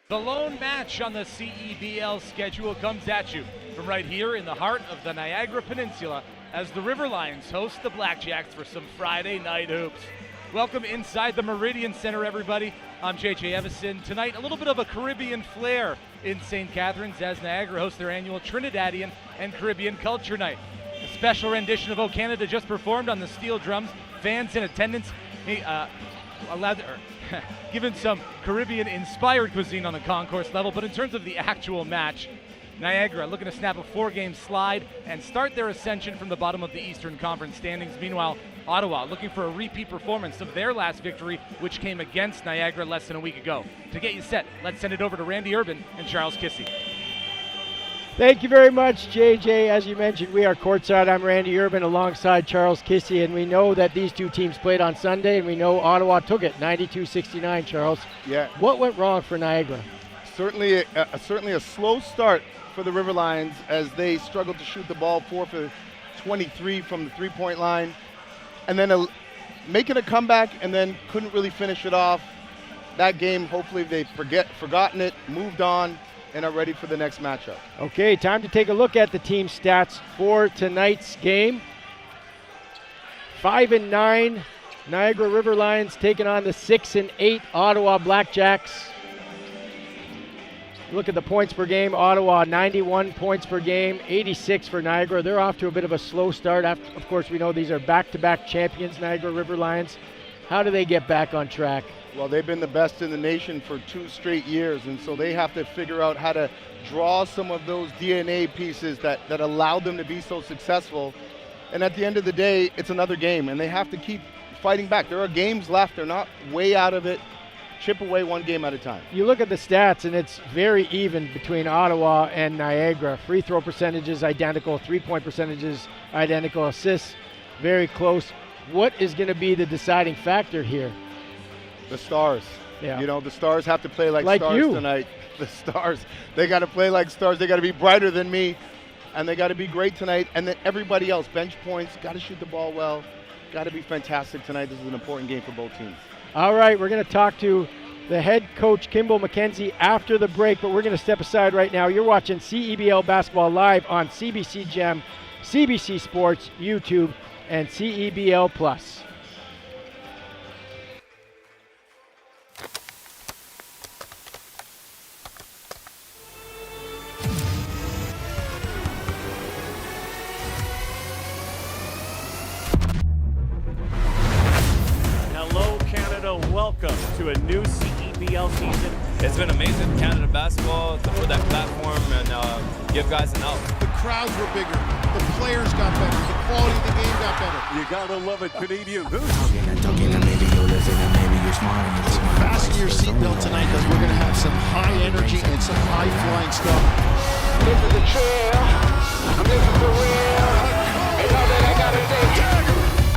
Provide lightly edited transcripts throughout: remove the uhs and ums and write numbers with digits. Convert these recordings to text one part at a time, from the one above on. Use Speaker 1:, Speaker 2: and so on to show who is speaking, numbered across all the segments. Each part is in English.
Speaker 1: The lone match on the CEBL schedule comes at you from right here in the heart of the Niagara Peninsula as the River Lions host the BlackJacks for some Friday night hoops. Welcome inside the Meridian Centre, everybody. I'm JJ Evison. Tonight, a little bit of a Caribbean flair in St. Catharines as Niagara hosts their annual Trinidadian and Caribbean Culture Night. A special rendition of O Canada just performed on the steel drums. Fans in attendance given some Caribbean-inspired cuisine on the concourse level, but in terms of the actual match, Niagara looking to snap a 4-game slide and start their ascension from the bottom of the Eastern Conference standings. Meanwhile, Ottawa looking for a repeat performance of their last victory, which came against Niagara less than a week ago. To get you set, let's send it over to Randy Urban and Charles Kissy.
Speaker 2: Thank you very much, JJ. As you mentioned, we are courtside. I'm Randy Urban alongside Charles Kissy, and we know that these two teams played on Sunday, and we know Ottawa took it 92-69, Charles.
Speaker 3: Yeah.
Speaker 2: What went wrong for Niagara?
Speaker 3: Certainly a slow start for the River Lions as they struggled to shoot the ball 4 for 23 from the three-point line, and then making a comeback and then couldn't really finish it off. That game, hopefully they've forgotten it, moved on, and are ready for the next matchup.
Speaker 2: Okay, time to take a look at the team stats for tonight's game. 5-9 Niagara River Lions taking on the 6-8 Ottawa BlackJacks. Look at the points per game. Ottawa 91 points per game, 86 for Niagara. They're off to a bit of a slow start. Of course, we know these are back-to-back champions, Niagara River Lions. How do they get back on track?
Speaker 3: Well, they've been the best in the nation for 2 straight years, and so they have to figure out how to draw some of those DNA pieces that allowed them to be so successful. And at the end of the day, it's another game, and they have to keep fighting back. There are games left. They're not way out of it. Chip away 1 game at a time.
Speaker 2: You look at the stats, and it's very even between Ottawa and Niagara. Free throw percentages identical, 3-point percentages identical, assists very close. What is going to be the deciding factor here?
Speaker 3: The Stars.
Speaker 2: Yeah.
Speaker 3: You know, the Stars have to play like stars
Speaker 2: you.
Speaker 3: tonight. The Stars, they got to play like stars. They got to be brighter than me, and they got to be great tonight. And then everybody else, bench points, got to shoot the ball well, got to be fantastic tonight. This is an important game for both teams.
Speaker 2: All right, we're going to talk to the head coach, Kimball McKenzie, after the break, but we're going to step aside right now. You're watching CEBL Basketball live on CBC Gem, CBC Sports, YouTube, and CEBL Plus.
Speaker 4: Welcome to a new CEBL season.
Speaker 5: It's been amazing, Canada basketball, for that platform and give guys an out.
Speaker 6: The crowds were bigger, the players got better, the quality of the game got better.
Speaker 7: You gotta love it, Canadian hoops.
Speaker 6: Fasten your seatbelt tonight because we're gonna have some high energy and some high flying stuff.
Speaker 8: This is the trail, this is the real, and all that I gotta say,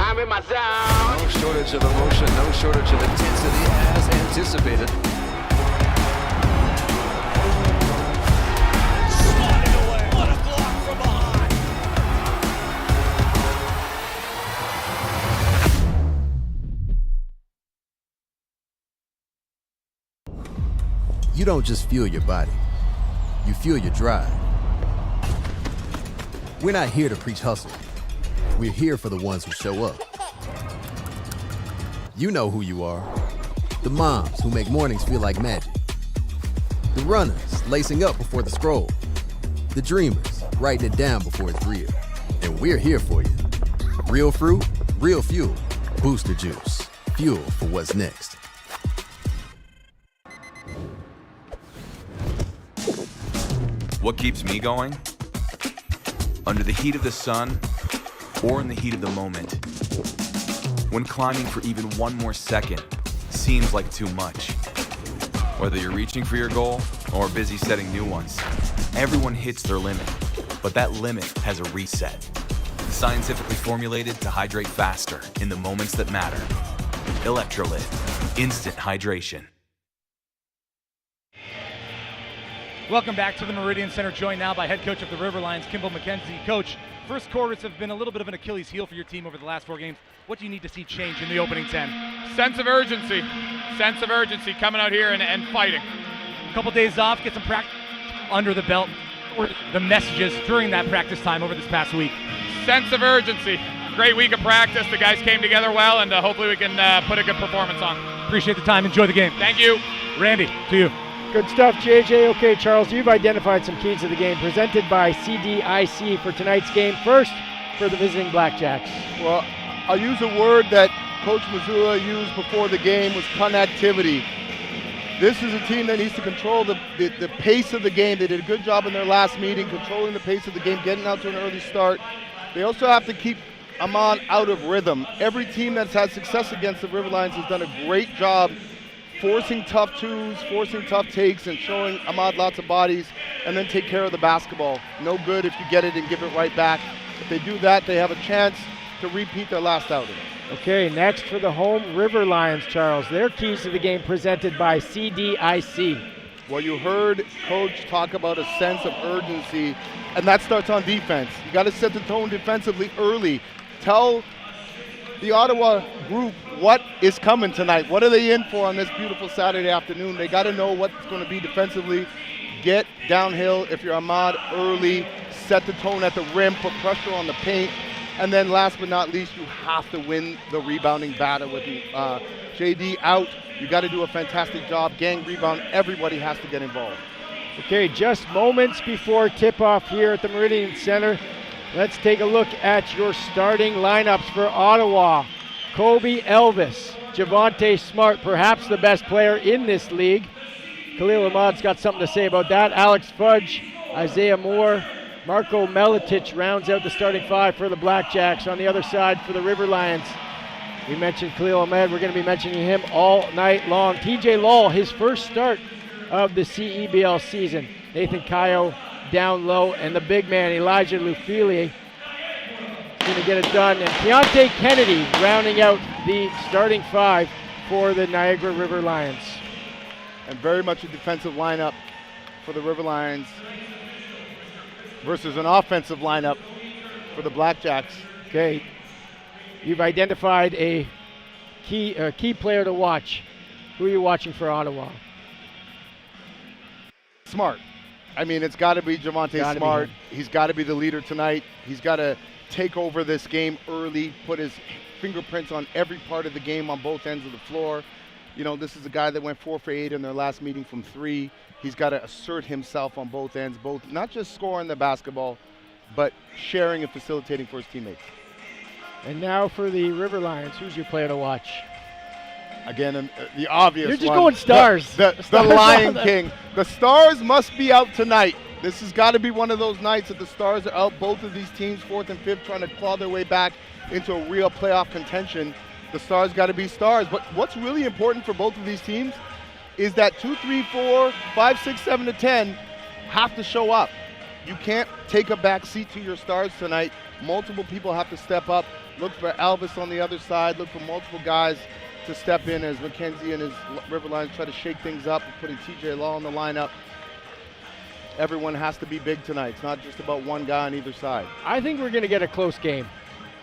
Speaker 8: I'm in my zone.
Speaker 9: No shortage of emotion, no shortage of intensity as anticipated.
Speaker 4: Sliding away. What a block from behind.
Speaker 10: You don't just fuel your body, you fuel your drive. We're not here to preach hustle. We're here for the ones who show up. You know who you are. The moms who make mornings feel like magic. The runners lacing up before the scroll. The dreamers writing it down before it's real. And we're here for you. Real fruit, real fuel. Booster Juice. Fuel for what's next.
Speaker 11: What keeps me going? Under the heat of the sun or in the heat of the moment. When climbing for even 1 more second seems like too much. Whether you're reaching for your goal or busy setting new ones, everyone hits their limit, but that limit has a reset. Scientifically formulated to hydrate faster in the moments that matter. Electrolyte, instant hydration.
Speaker 1: Welcome back to the Meridian Centre, joined now by head coach of the River Lions, Kimball McKenzie. Coach, first quarters have been a little bit of an Achilles heel for your team over the last 4 games. What do you need to see change in the opening 10?
Speaker 12: Sense of urgency coming out here and fighting.
Speaker 1: a couple days off, get some practice under the belt. Or the messages during that practice time over this past week?
Speaker 12: Sense of urgency. Great week of practice. The guys came together well, and hopefully we can put a good performance on.
Speaker 1: Appreciate the time. Enjoy the game.
Speaker 12: Thank you.
Speaker 1: Randy, to you.
Speaker 2: Good stuff, JJ. Okay, Charles, you've identified some keys to the game presented by CDIC for tonight's game. First, for the visiting BlackJacks.
Speaker 3: Well, I'll use a word that Coach Missoula used before the game was connectivity. This is a team that needs to control the pace of the game. They did a good job in their last meeting, controlling the pace of the game, getting out to an early start. They also have to keep Ahmad out of rhythm. Every team that's had success against the River Lions has done a great job forcing tough twos, forcing tough takes, and showing Ahmad lots of bodies, and then take care of the basketball. No good if you get it and give it right back. If they do that, they have a chance to repeat their last outing.
Speaker 2: Okay, next for the home River Lions, Charles. Their keys to the game presented by CDIC.
Speaker 3: Well, you heard Coach talk about a sense of urgency, and that starts on defense. You got to set the tone defensively early. Tell the Ottawa group what is coming tonight. What are they in for on this beautiful Saturday afternoon? They got to know what's going to be defensively. Get downhill if you're Ahmad early. Set the tone at the rim, put pressure on the paint. And then last but not least, you have to win the rebounding battle with JD out. You got to do a fantastic job. Gang rebound, everybody has to get involved.
Speaker 2: Okay, just moments before tip-off here at the Meridian Centre. Let's take a look at your starting lineups for Ottawa. Kobe Elvis, Javonte Smart, perhaps the best player in this league. Khalil Ahmad's got something to say about that. Alex Fudge, Isaiah Moore, Marko Meletic rounds out the starting five for the BlackJacks. On the other side for the River Lions, we mentioned Khalil Ahmad. We're going to be mentioning him all night long. TJ Lawle, his first start of the CEBL season. Nathan Kayo down low, and the big man, Elijah Lufili, going to get it done. And Keontae Kennedy rounding out the starting five for the Niagara River Lions.
Speaker 3: And very much a defensive lineup for the River Lions versus an offensive lineup for the BlackJacks.
Speaker 2: Okay, you've identified a key player to watch. Who are you watching for Ottawa?
Speaker 3: Smart. I mean, it's got to be Javonte Smart. He's got to be the leader tonight. He's got to take over this game early, put his fingerprints on every part of the game on both ends of the floor. You know, this is a guy that went 4 for 8 in their last meeting from 3. He's got to assert himself on both ends, both not just scoring the basketball, but sharing and facilitating for his teammates.
Speaker 2: And now for the River Lions, who's your player to watch?
Speaker 3: Again, the obvious
Speaker 2: You're just
Speaker 3: one.
Speaker 2: going stars.
Speaker 3: The Lion King. The Stars must be out tonight. This has got to be one of those nights that the Stars are out. Both of these teams, 4th and 5th, trying to claw their way back into a real playoff contention. The Stars got to be stars. But what's really important for both of these teams is that 2, 3, 4, 5, 6, 7 to 10 have to show up. You can't take a back seat to your Stars tonight. Multiple people have to step up. Look for Elvis on the other side. Look for multiple guys to step in as McKenzie and his River Lions try to shake things up, putting TJ Lawle in the lineup. Everyone has to be big tonight. It's not just about one guy on either side.
Speaker 2: I think we're going to get a close game.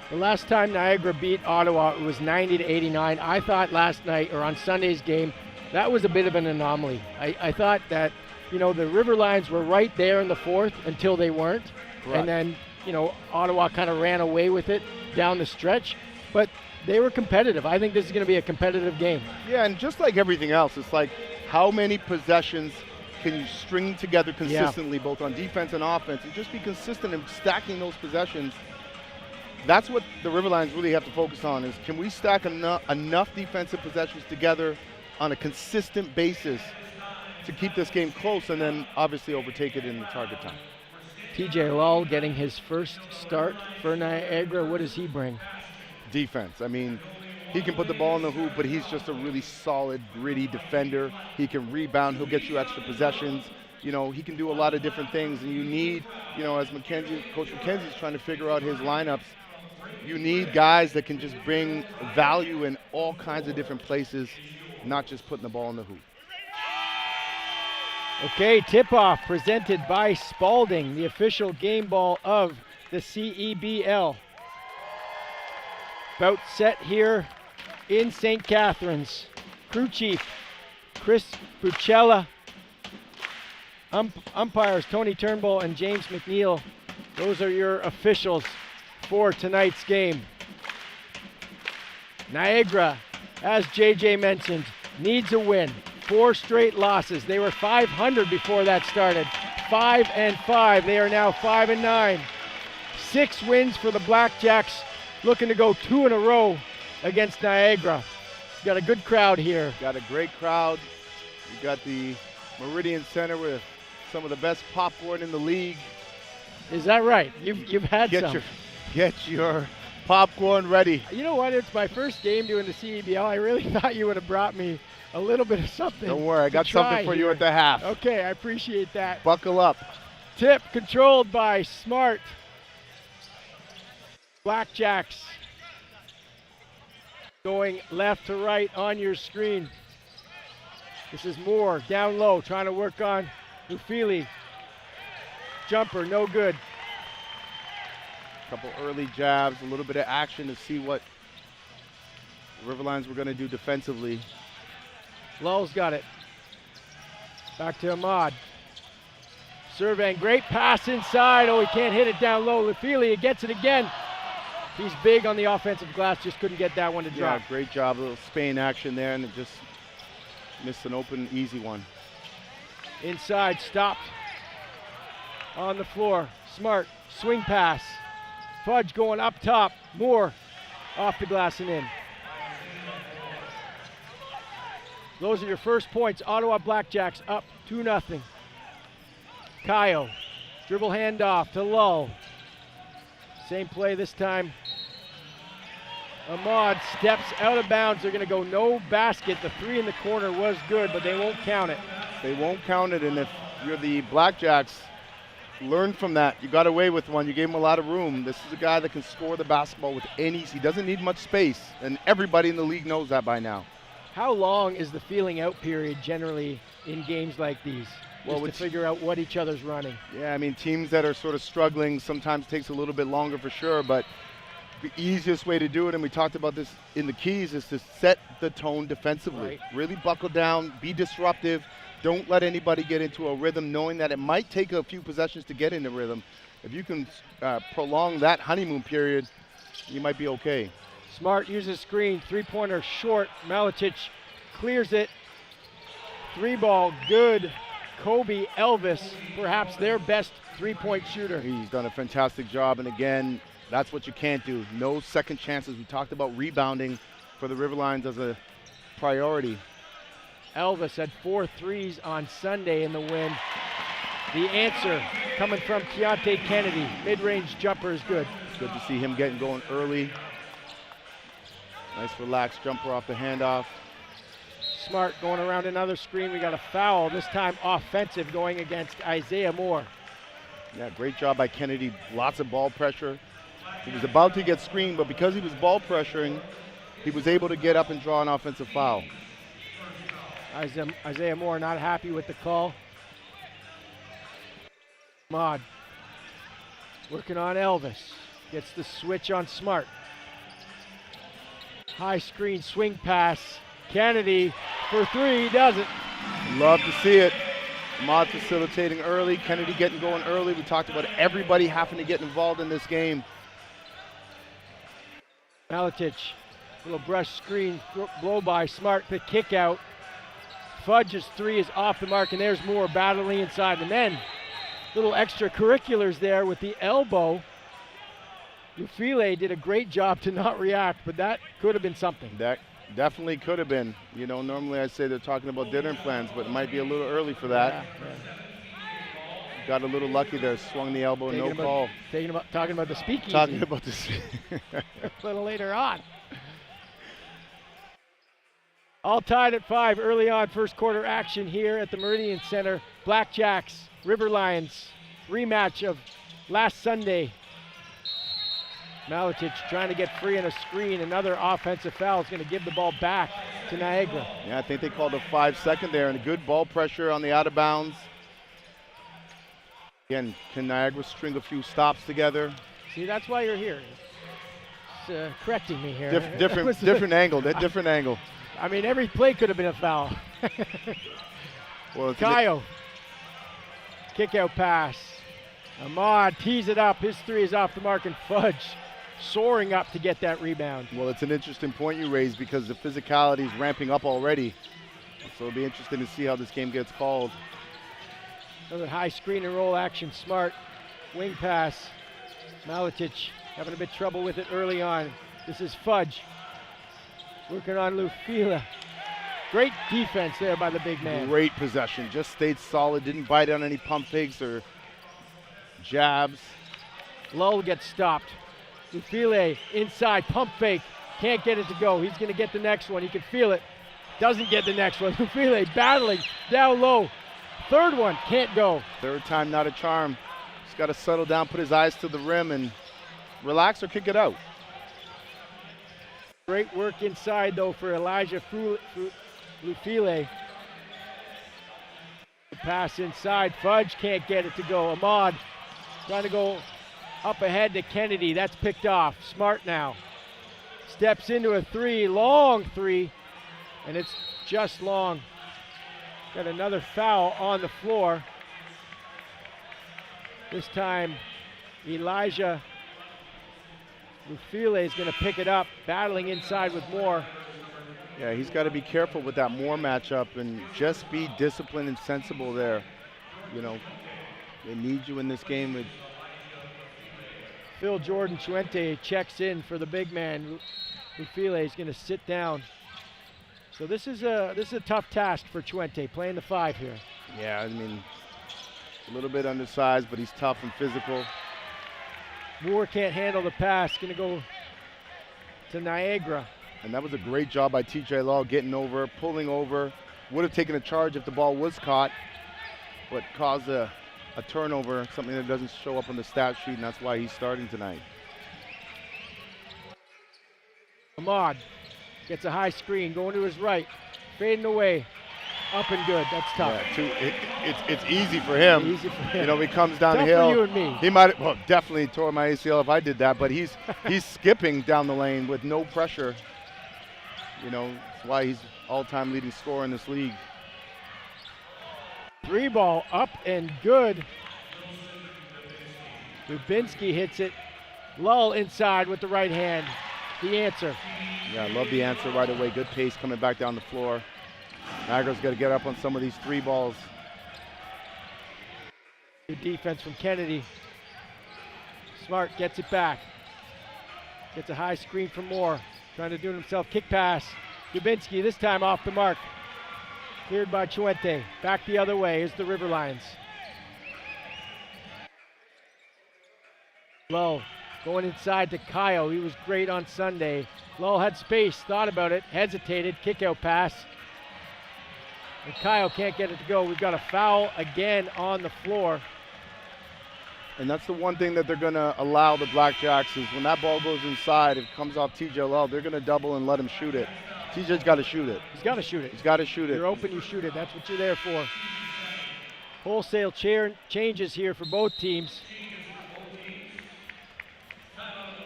Speaker 2: The last time Niagara beat Ottawa, it was 90-89. I thought last night, or on Sunday's game, that was a bit of an anomaly. I thought that, you know, the River Lions were right there in the 4th until they weren't.
Speaker 3: Correct.
Speaker 2: And then, you know, Ottawa kind of ran away with it down the stretch. But they were competitive. I think this is going to be a competitive game.
Speaker 3: Yeah, and just like everything else, it's like how many possessions can you string together consistently, both on defense and offense, and just be consistent in stacking those possessions. That's what the River Lions really have to focus on, is can we stack enough defensive possessions together on a consistent basis to keep this game close and then obviously overtake it in the target time.
Speaker 2: TJ Lawle getting his first start for Niagara. What does he bring?
Speaker 3: Defense. I mean, he can put the ball in the hoop, but he's just a really solid, gritty defender. He can rebound. He'll get you extra possessions. You know, he can do a lot of different things, and you need, you know, as Coach McKenzie's trying to figure out his lineups, you need guys that can just bring value in all kinds of different places, not just putting the ball in the hoop.
Speaker 2: Okay, tip-off presented by Spalding, the official game ball of the CEBL. Bout set here in St. Catharines. Crew chief Chris Bucella Umpires Tony Turnbull and James McNeil. Those are your officials for tonight's game. Niagara, as JJ mentioned, needs a win. 4 straight losses. They were 500 before that started. 5-5. They are now 5-9. 6 wins for the BlackJacks, looking to go 2 in a row against Niagara. Got a good crowd here.
Speaker 3: Got a great crowd. You got the Meridian Centre with some of the best popcorn in the league.
Speaker 2: Is that right? You've had some.
Speaker 3: Get your popcorn ready.
Speaker 2: You know what? It's my first game doing the CEBL. I really thought you would have brought me a little bit of something.
Speaker 3: Don't worry, I got something for you at the half.
Speaker 2: Okay, I appreciate that.
Speaker 3: Buckle up.
Speaker 2: Tip controlled by Smart. BlackJacks going left to right on your screen. This is Moore down low, trying to work on Ufili. Jumper, no good.
Speaker 3: Couple early jabs, a little bit of action to see what the River Lions were going to do defensively.
Speaker 2: Lull's got it. Back to Ahmad. Surveying, great pass inside. Oh, he can't hit it down low. Ufili gets it again. He's big on the offensive glass, just couldn't get that one to drop.
Speaker 3: Yeah, great job, a little Spain action there, and it just missed an open, easy one.
Speaker 2: Inside, stopped on the floor. Smart, swing pass. Fudge going up top. Moore off the glass and in. Those are your first points. Ottawa BlackJacks up 2-0. Kayo, dribble handoff to Lull. Same play this time. Ahmad steps out of bounds. They're going to go no basket. The 3 in the corner was good, but they won't count it.
Speaker 3: They won't count it, and if you're the BlackJacks, learn from that. You got away with one. You gave him a lot of room. This is a guy that can score the basketball with any. He doesn't need much space, and everybody in the league knows that by now.
Speaker 2: How long is the feeling out period generally in games like these? Well, to figure out what each other's running.
Speaker 3: Yeah, I mean, teams that are sort of struggling sometimes takes a little bit longer for sure, but the easiest way to do it, and we talked about this in the keys, is to set the tone defensively.
Speaker 2: Right.
Speaker 3: Really buckle down, be disruptive. Don't let anybody get into a rhythm, knowing that it might take a few possessions to get into rhythm. If you can prolong that honeymoon period, you might be okay.
Speaker 2: Smart uses screen, 3-pointer short. Malitic clears it. 3-ball, good. Kobe Elvis, perhaps their best 3-point shooter.
Speaker 3: He's done a fantastic job, and again, that's what you can't do. No second chances. We talked about rebounding for the River Lions as a priority.
Speaker 2: Elvis had 4 threes on Sunday in the win. The answer coming from Keontae Kennedy. Mid-range jumper is good.
Speaker 3: It's good to see him getting going early. Nice relaxed jumper off the handoff.
Speaker 2: Smart going around another screen. We got a foul, this time offensive, going against Isaiah Moore.
Speaker 3: Yeah, great job by Kennedy. Lots of ball pressure. He was about to get screened, but because he was ball pressuring, he was able to get up and draw an offensive foul.
Speaker 2: Isaiah Moore not happy with the call. Ahmad working on Elvis. Gets the switch on Smart. High screen swing pass. Kennedy for 3, does it.
Speaker 3: Love to see it. Ahmad facilitating early, Kennedy getting going early. We talked about everybody having to get involved in this game.
Speaker 2: Malitic, little brush screen, blow by Smart, the kick out. Fudge's 3 is off the mark, and there's Moore battling inside. And then little extracurriculars there with the elbow. Ufile did a great job to not react, but that could have been something.
Speaker 3: That definitely could have been. You know, normally I say they're talking about dinner plans, but it might be a little early for that. Yeah. Got a little lucky there, swung the elbow, no call.
Speaker 2: Talking about the speakeasy.
Speaker 3: Talking about the
Speaker 2: a little later on. All tied at 5 early on, first quarter action here at the Meridian Centre. BlackJacks, River Lions, rematch of last Sunday. Malitic trying to get free in a screen. Another offensive foul is going to give the ball back to Niagara.
Speaker 3: Yeah, I think they called a 5-second there, and a good ball pressure on the out of bounds. Again, can Niagara string a few stops together?
Speaker 2: See, that's why you're here. It's correcting me here.
Speaker 3: Different angle. Different angle.
Speaker 2: I mean, every play could have been a foul.
Speaker 3: Well,
Speaker 2: Kayo Kick out pass. Ahmad tees it up. His three is off the mark, and Fudge soaring up to get that rebound.
Speaker 3: Well, it's an interesting point you raised because the physicality is ramping up already. So it'll be interesting to see how this game gets called.
Speaker 2: Another high screen and roll action. Smart wing pass. Maletic having a bit trouble with it early on. This is Fudge working on Lufila. Great defense there by the big man.
Speaker 3: Great possession. Just stayed solid. Didn't bite on any pump fakes or jabs.
Speaker 2: Lull gets stopped. Lufile inside, pump fake. Can't get it to go. He's going to get the next one. He can feel it. Doesn't get the next one. Lufile battling down low. Third one, can't go.
Speaker 3: Third time, not a charm. He's got to settle down, put his eyes to the rim, and relax or kick it out.
Speaker 2: Great work inside, though, for Elijah Lufile. Pass inside. Fudge can't get it to go. Ahmad trying to go up ahead to Kennedy. That's picked off. Smart now. Steps into a three, long three, and it's just long. Got another foul on the floor. This time, Elijah Lufile is going to pick it up, battling inside with Moore.
Speaker 3: Yeah, he's got to be careful with that Moore matchup and just be disciplined and sensible there. You know, they need you in this game. With
Speaker 2: Phil Jordan Chuente checks in for the big man. Lufile is going to sit down. So this is a tough task for Chuente, playing the 5 here.
Speaker 3: Yeah, I mean, a little bit undersized, but he's tough and physical.
Speaker 2: Moore can't handle the pass. Going to go to Niagara.
Speaker 3: And that was a great job by TJ Law, getting over, pulling over. Would have taken a charge if the ball was caught, but caused a turnover, something that doesn't show up on the stat sheet, and that's why he's starting tonight.
Speaker 2: Ahmad gets a high screen, going to his right, fading away, up and good. That's tough.
Speaker 3: Yeah, it's easy for him.
Speaker 2: Easy for him.
Speaker 3: You know, he comes down
Speaker 2: tough
Speaker 3: the hill.
Speaker 2: For you and me.
Speaker 3: He might, well, definitely tore my ACL if I did that, but he's skipping down the lane with no pressure. You know, that's why he's all-time leading scorer in this league.
Speaker 2: 3 ball up and good. Dubinsky hits it. Lull inside with the right hand. The answer.
Speaker 3: Yeah, I love the answer right away. Good pace coming back down the floor. Niagara's got to get up on some of these 3 balls.
Speaker 2: Good defense from Kennedy. Smart gets it back. Gets a high screen from Moore. Trying to do it himself. Kick pass. Dubinsky this time off the mark. Cleared by Chuente. Back the other way is the River Lions. Lull going inside to Kyle. He was great on Sunday. Lull had space, thought about it, hesitated, kick out pass. And Kyle can't get it to go. We've got a foul again on the floor.
Speaker 3: And that's the one thing that they're going to allow the BlackJacks is when that ball goes inside, if it comes off TJ Lull, they're going to double and let him shoot it. TJ's got to shoot it.
Speaker 2: He's got to shoot it.
Speaker 3: He's got to shoot it.
Speaker 2: You're open, you shoot it. That's what you're there for. Wholesale changes here for both teams.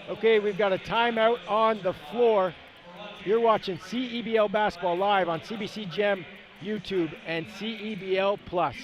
Speaker 2: Okay, we've got a timeout on the floor. You're watching CEBL Basketball live on CBC Gem, YouTube, and CEBL Plus.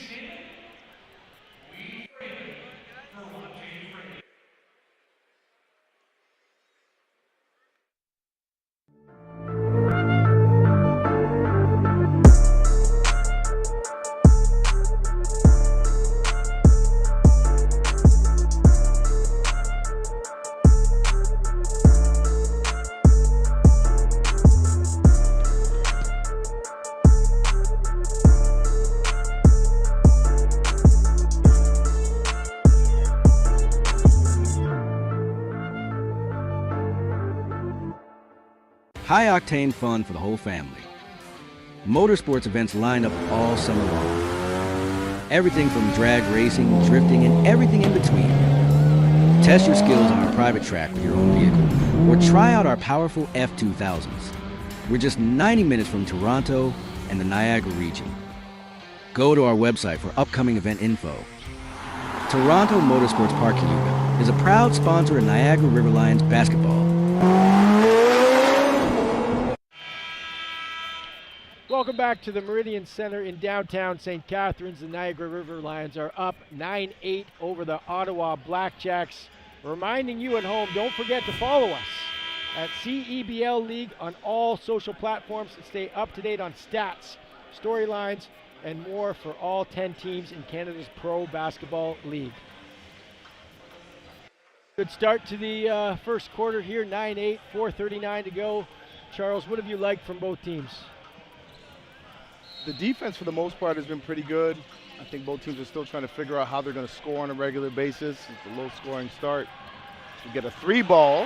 Speaker 13: High-octane fun for the whole family. Motorsports events line up all summer long. Everything from drag racing, drifting, and everything in between. Test your skills on our private track with your own vehicle, or try out our powerful F2000s. We're just 90 minutes from Toronto and the Niagara region. Go to our website for upcoming event info. Toronto Motorsports Park Cayuga is a proud sponsor of Niagara River Lions basketball.
Speaker 2: Welcome Welcome back to the Meridian Centre in downtown St. Catharines. The Niagara River Lions are up 9-8 over the Ottawa BlackJacks. Reminding you at home, don't forget to follow us at CEBL League on all social platforms and stay up to date on stats, storylines, and more for all 10 teams in Canada's Pro Basketball League. Good start to the first quarter here, 9-8, 4:39 to go. Charles, what have you liked from both teams?
Speaker 3: The defense, for the most part, has been pretty good. I think both teams are still trying to figure out how they're going to score on a regular basis. It's a low-scoring start. So we get a 3-ball.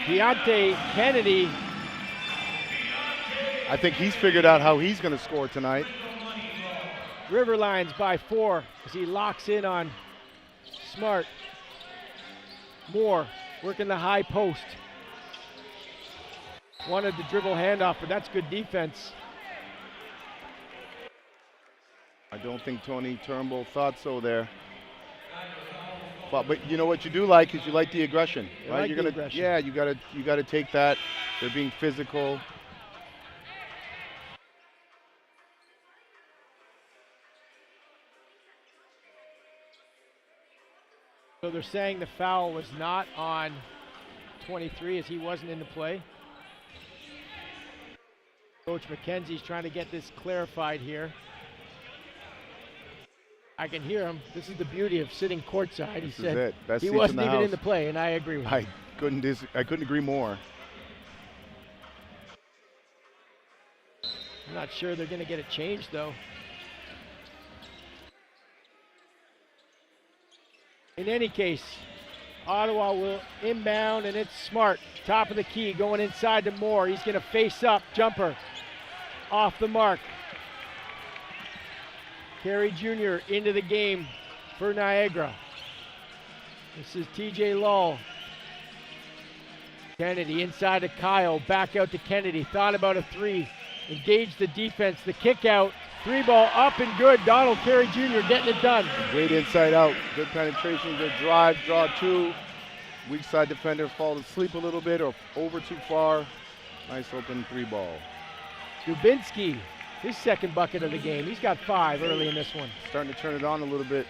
Speaker 2: Deontay Kennedy.
Speaker 3: I think he's figured out how he's going to score tonight.
Speaker 2: River Lions by 4 as he locks in on Smart. Moore working the high post. Wanted the dribble handoff, but that's good defense.
Speaker 3: I don't think Tony Turnbull thought so there. But you know what you do like is you like the aggression, right?
Speaker 2: Like the aggression.
Speaker 3: Yeah, you gotta take that. They're being physical.
Speaker 2: So they're saying the foul was not on 23 as he wasn't in the play. Coach McKenzie's trying to get this clarified here. I can hear him. This is the beauty of sitting courtside. He said he wasn't even in the play, and I agree with him.
Speaker 3: I couldn't agree more.
Speaker 2: I'm not sure they're going to get it changed, though. In any case, Ottawa will inbound, and it's Smart. Top of the key, going inside to Moore. He's going to face up. Jumper off the mark. Carey Jr. into the game for Niagara. This is TJ Lull. Kennedy inside to Kyle. Back out to Kennedy. Thought about a 3. Engaged the defense. The kick out. 3-ball up and good. Donald Carey Jr. getting it done.
Speaker 3: Great inside out. Good penetration. Good drive. Draw 2. Weak side defender falls asleep a little bit or over too far. Nice open 3-ball.
Speaker 2: Dubinsky, his second bucket of the game. He's got 5 early in this one.
Speaker 3: Starting to turn it on a little bit.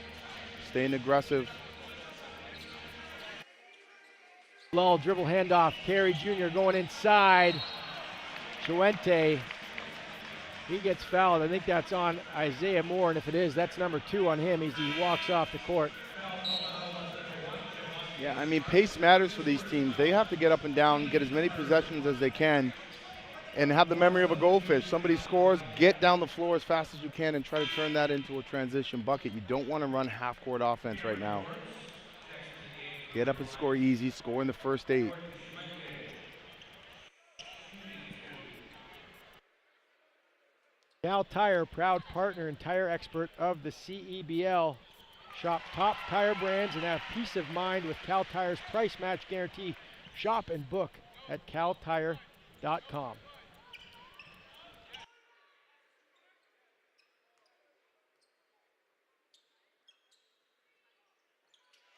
Speaker 3: Staying aggressive.
Speaker 2: Lull, dribble handoff. Carey Jr. going inside. Chuente. He gets fouled. I think that's on Isaiah Moore, and if it is, that's number 2 on him as he walks off the court.
Speaker 3: Yeah, I mean, pace matters for these teams. They have to get up and down, get as many possessions as they can, and have the memory of a goldfish. Somebody scores, get down the floor as fast as you can and try to turn that into a transition bucket. You don't want to run half-court offense right now. Get up and score easy, score in the first 8.
Speaker 2: Cal Tire, proud partner and tire expert of the CEBL. Shop top tire brands and have peace of mind with Cal Tire's price match guarantee. Shop and book at caltire.com.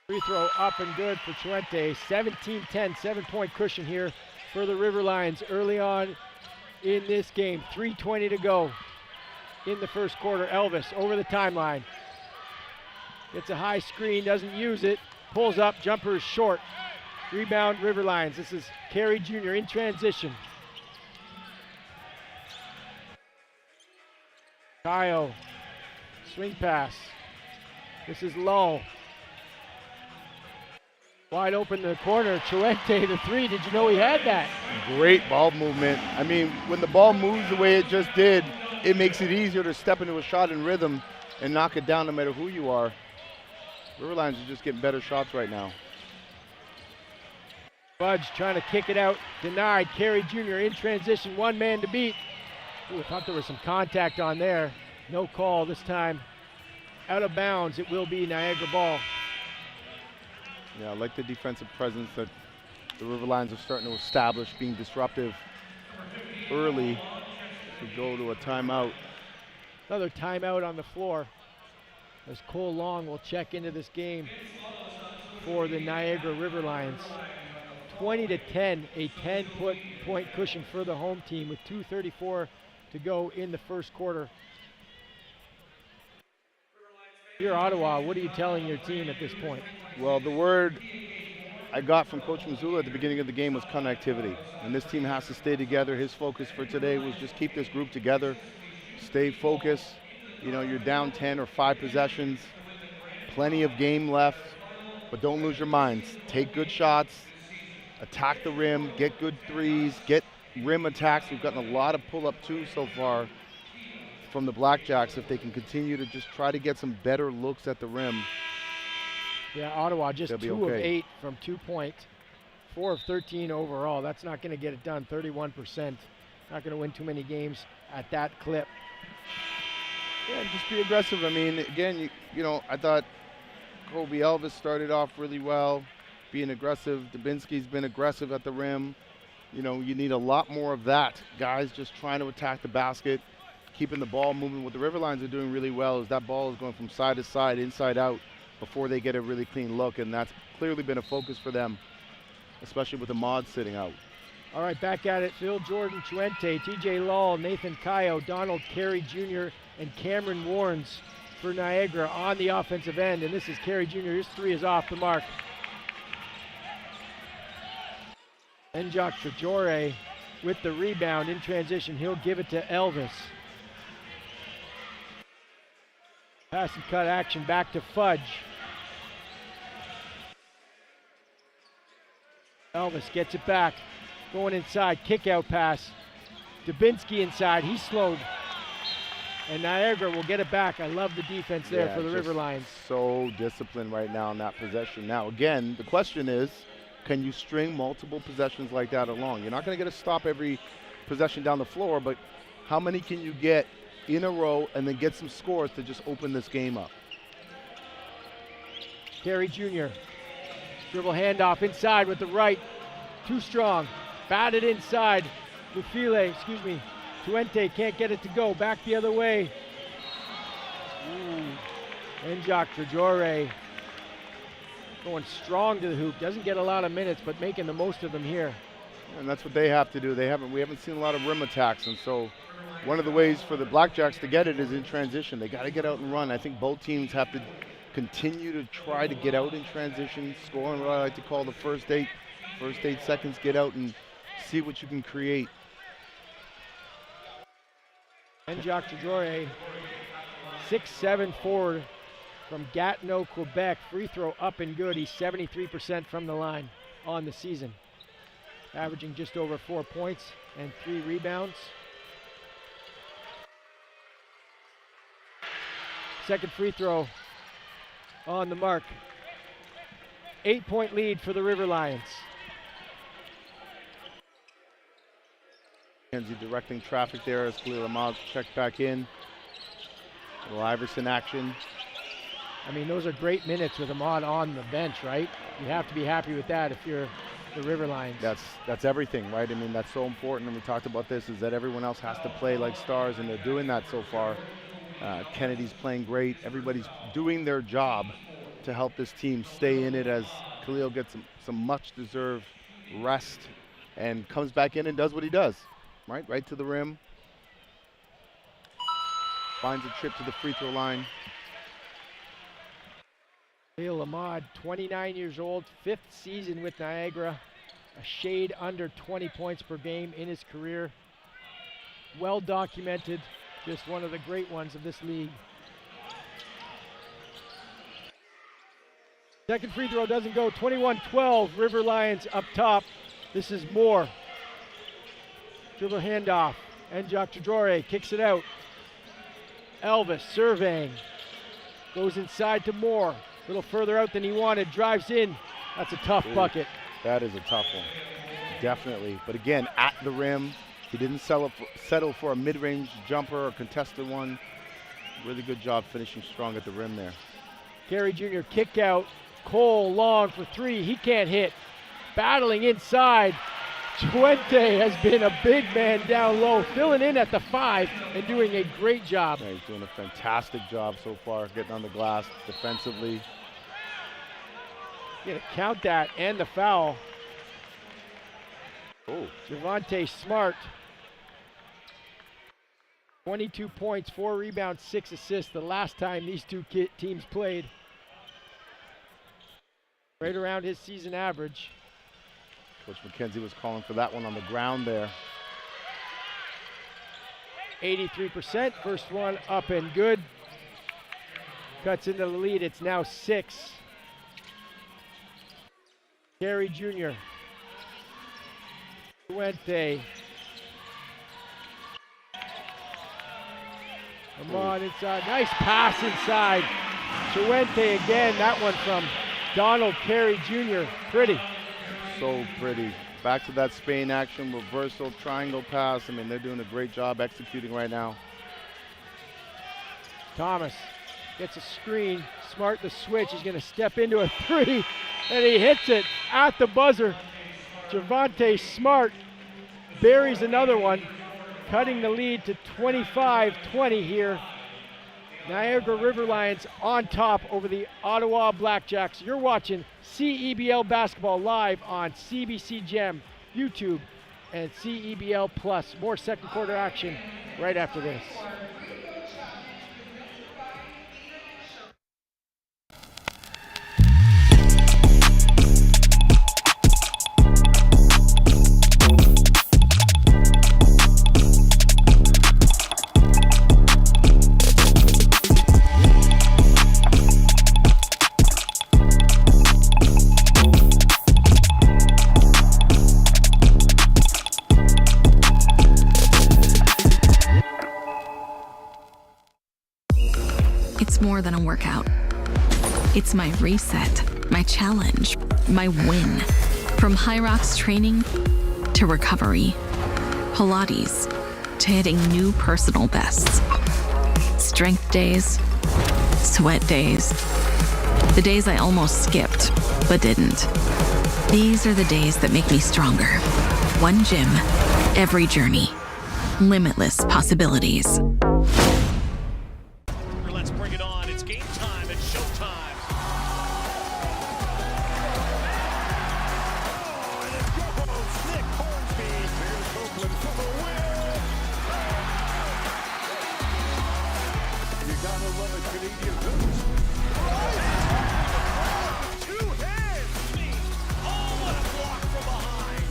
Speaker 2: Free throw up and good for Chuente. 17-10, 7-point cushion here for the River Lions early on in this game. 3:20 to go in the first quarter. Elvis over the timeline. Gets a high screen, doesn't use it. Pulls up, jumper is short. Rebound, River Lions. This is Carey Jr. in transition. Kyle, swing pass. This is Lull. Wide open in the corner, Chuente, the 3. Did you know he had that?
Speaker 3: Great ball movement. I mean, when the ball moves the way it just did, it makes it easier to step into a shot in rhythm and knock it down no matter who you are. River Lions are just getting better shots right now.
Speaker 2: Budge trying to kick it out, denied. Carey Jr. in transition, 1 man to beat. Ooh, I thought there was some contact on there. No call this time. Out of bounds, it will be Niagara ball.
Speaker 3: Yeah, I like the defensive presence that the River Lions are starting to establish, being disruptive early to go to a timeout.
Speaker 2: Another timeout on the floor as Cole Long will check into this game for the Niagara River Lions. 20-10, a 10-point cushion for the home team with 2:34 to go in the first quarter. You're Ottawa. What are you telling your team at this point?
Speaker 3: Well, the word I got from Coach Missoula at the beginning of the game was connectivity. And this team has to stay together. His focus for today was just keep this group together, stay focused. You know, you're down 10 or 5 possessions, plenty of game left, but don't lose your minds. Take good shots, attack the rim, get good threes, get rim attacks. We've gotten a lot of pull-up twos so far from the BlackJacks. If they can continue to just try to get some better looks at the rim.
Speaker 2: Yeah, Ottawa just 2 of 8 from 2 point, 4 of 13 overall. That's not going to get it done, 31%. Not going to win too many games at that clip.
Speaker 3: Yeah, just be aggressive. I mean, again, you know, I thought Kobe Elvis started off really well, being aggressive. Dubinsky's been aggressive at the rim. You know, you need a lot more of that. Guys just trying to attack the basket, keeping the ball moving. What the River Lions are doing really well is that ball is going from side to side, inside out, before they get a really clean look, and that's clearly been a focus for them, especially with the mod sitting out.
Speaker 2: All right, back at it. Phil Jordan, Chuente, TJ Lull, Nathan Caio, Donald Carey Jr., and Cameron Warnes for Niagara on the offensive end. And this is Carey Jr. His 3 is off the mark. Enjok Trajore with the rebound in transition. He'll give it to Elvis. Pass and cut action back to Fudge. Elvis gets it back. Going inside, kick out pass. Dubinsky inside, he's slowed. And Niagara will get it back. I love the defense there for the River Lions.
Speaker 3: So disciplined right now in that possession. Now again, the question is, can you string multiple possessions like that along? You're not going to get a stop every possession down the floor, but how many can you get in a row and then get some scores to just open this game up?
Speaker 2: Carey Jr. Dribble handoff inside with the right. Too strong. Batted inside. Mufile, Tuente can't get it to go. Back the other way. Enjok Trajore going strong to the hoop. Doesn't get a lot of minutes, but making the most of them here.
Speaker 3: And that's what they have to do. We haven't seen a lot of rim attacks, and so one of the ways for the BlackJacks to get it is in transition. They got to get out and run. I think both teams have to continue to try to get out in transition, scoring what I like to call the first 8 seconds, get out and see what you can create.
Speaker 2: Enjok Trajore, 6'7" forward from Gatineau, Quebec. Free throw up and good. He's 73% from the line on the season. Averaging just over 4 points and 3 rebounds. Second free throw on the mark. 8-point lead for the River Lions.
Speaker 3: Mackenzie directing traffic there as Khalil Ahmad checked back in. A little Iverson action.
Speaker 2: I mean, those are great minutes with Ahmad on the bench, right? You have to be happy with that if you're the River Lions.
Speaker 3: That's everything, right? I mean, that's so important, and we talked about this, is that everyone else has to play like stars, and they're doing that so far. Kennedy's playing great. Everybody's doing their job to help this team stay in it as Khalil gets some much-deserved rest and comes back in and does what he does, right to the rim. Finds a trip to the free throw line.
Speaker 2: Khalil Ahmad, 29 years old, 5th season with Niagara, a shade under 20 points per game in his career. Well documented, just one of the great ones of this league. Second free throw doesn't go, 21-12, River Lions up top. This is Moore. Dribble handoff, Enjok Trajore kicks it out. Elvis surveying, goes inside to Moore. A little further out than he wanted, drives in. That's a tough bucket.
Speaker 3: That is a tough one, definitely. But again, at the rim, he didn't settle for a mid-range jumper or contested one. Really good job finishing strong at the rim there.
Speaker 2: Carey Jr. kick out. Cole long for 3, he can't hit. Battling inside. Chuente has been a big man down low, filling in at the 5 and doing a great job.
Speaker 3: Yeah, he's doing a fantastic job so far, getting on the glass defensively.
Speaker 2: Gonna count that and the foul.
Speaker 3: Oh.
Speaker 2: Javonte Smart. 22 points, 4 rebounds, 6 assists the last time these two teams played. Right around his season average.
Speaker 3: Coach McKenzie was calling for that one on the ground there.
Speaker 2: 83%, first one up and good. Cuts into the lead, it's now 6. Carey Jr. Fuente. Come on inside, nice pass inside. Fuente again, that one from Donald Carey Jr., pretty.
Speaker 3: So pretty. Back to that Spain action, reversal, triangle pass. I mean, they're doing a great job executing right now.
Speaker 2: Thomas gets a screen, Smart the switch, he's gonna step into a 3, and he hits it at the buzzer. Javonte Smart buries another one, cutting the lead to 25-20 here. Niagara River Lions on top over the Ottawa BlackJacks. You're watching CEBL basketball live on CBC Gem, YouTube, and CEBL Plus. More second quarter action right after this.
Speaker 14: It's more than a workout. It's my reset, my challenge, my win. From high rocks training to recovery, Pilates to hitting new personal bests. Strength days, sweat days, the days I almost skipped but didn't. These are the days that make me stronger. One gym, every journey, limitless possibilities.
Speaker 4: Let's bring it on. It's game time. It's showtime. Oh, and it goes. Nick Hornsby. Here's Oakland for the win.
Speaker 7: You gotta love a Canadian boost.
Speaker 4: Two hands. Me. Oh, what a block from behind.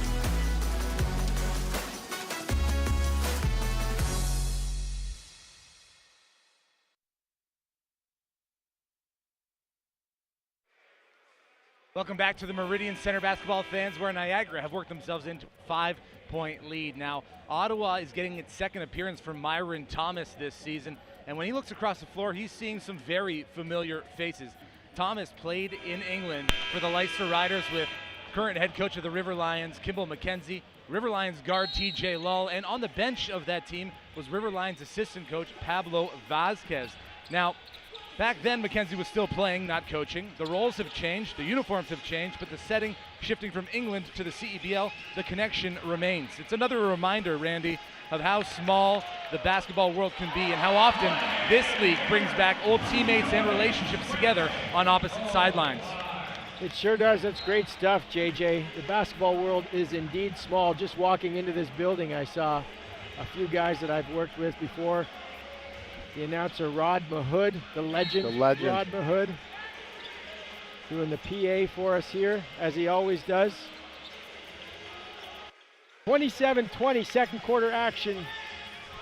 Speaker 1: Welcome back to the Meridian Centre basketball fans, where Niagara have worked themselves into a 5-point lead. Now, Ottawa is getting its second appearance from Myron Thomas this season, and when he looks across the floor, he's seeing some very familiar faces. Thomas played in England for the Leicester Riders with current head coach of the River Lions, Kimball McKenzie, River Lions guard TJ Lull, and on the bench of that team was River Lions assistant coach Pablo Vazquez. Now, back then, McKenzie was still playing, not coaching. The roles have changed, the uniforms have changed, but the setting shifting from England to the CEBL, the connection remains. It's another reminder, Randy, of how small the basketball world can be and how often this league brings back old teammates and relationships together on opposite sidelines.
Speaker 2: It sure does. That's great stuff, JJ. The basketball world is indeed small. Just walking into this building, I saw a few guys that I've worked with before. The announcer, Rod Mahood, the legend. Rod Mahood, doing the PA for us here, as he always does. 27-20, second quarter action.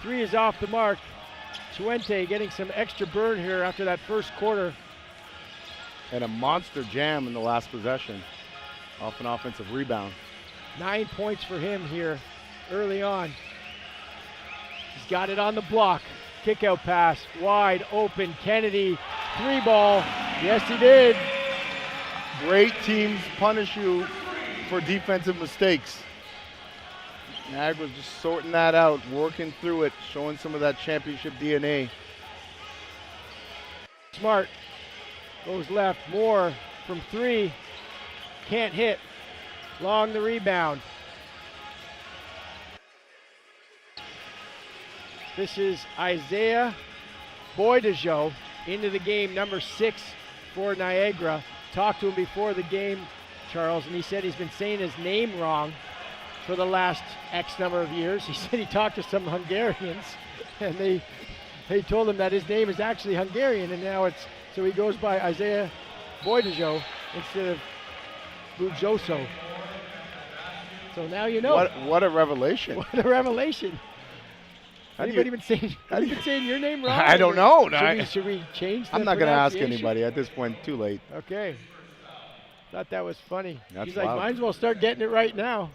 Speaker 2: 3 is off the mark. Fuente getting some extra burn here after that first quarter.
Speaker 3: And a monster jam in the last possession off an offensive rebound.
Speaker 2: 9 points for him here early on. He's got it on the block. Kick out pass, wide open, Kennedy, 3-ball. Yes, he did.
Speaker 3: Great teams punish you for defensive mistakes. Niagara's just sorting that out, working through it, showing some of that championship DNA.
Speaker 2: Smart goes left, Moore from 3, can't hit. Long the rebound. This is Isaiah Boydejo into the game, number 6 for Niagara. Talked to him before the game, Charles, and he said he's been saying his name wrong. for the last X number of years. He said he talked to some Hungarians, and they told him that his name is actually Hungarian, and now so he goes by Isaiah Boidajo instead of Bujoso. So now you know.
Speaker 3: What a revelation.
Speaker 2: What a revelation. Anybody been saying your name wrong?
Speaker 3: I don't know.
Speaker 2: Should we change the
Speaker 3: I'm not going to ask
Speaker 2: pronunciation?
Speaker 3: anybody at this point. Too late.
Speaker 2: Okay. Thought that was funny.
Speaker 3: That's
Speaker 2: He's like,
Speaker 3: wild.
Speaker 2: might as well start getting it right now.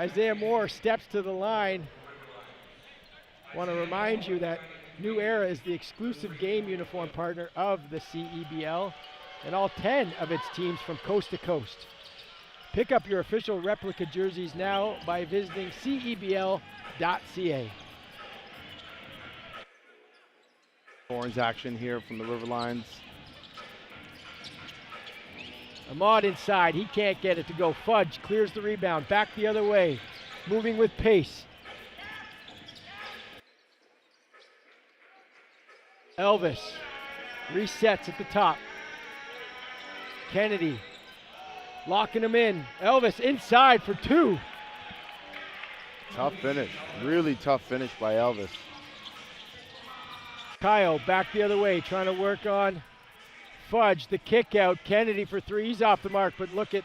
Speaker 2: Isaiah Moore steps to the line. Want to remind you that New Era is the exclusive game uniform partner of the CEBL and all 10 of its teams from coast to coast. Pick up your official replica jerseys now by visiting cebl.ca.
Speaker 3: Horns action here from the River Lions.
Speaker 2: Ahmad inside, he can't get it to go. Fudge clears the rebound, back the other way, moving with pace. Elvis resets at the top. Kennedy locking him in. Elvis inside for two.
Speaker 3: Tough finish, really tough finish by Elvis.
Speaker 2: Kyle back the other way, trying to work on Fudge. The kick out. Kennedy for three. He's off the mark, but look at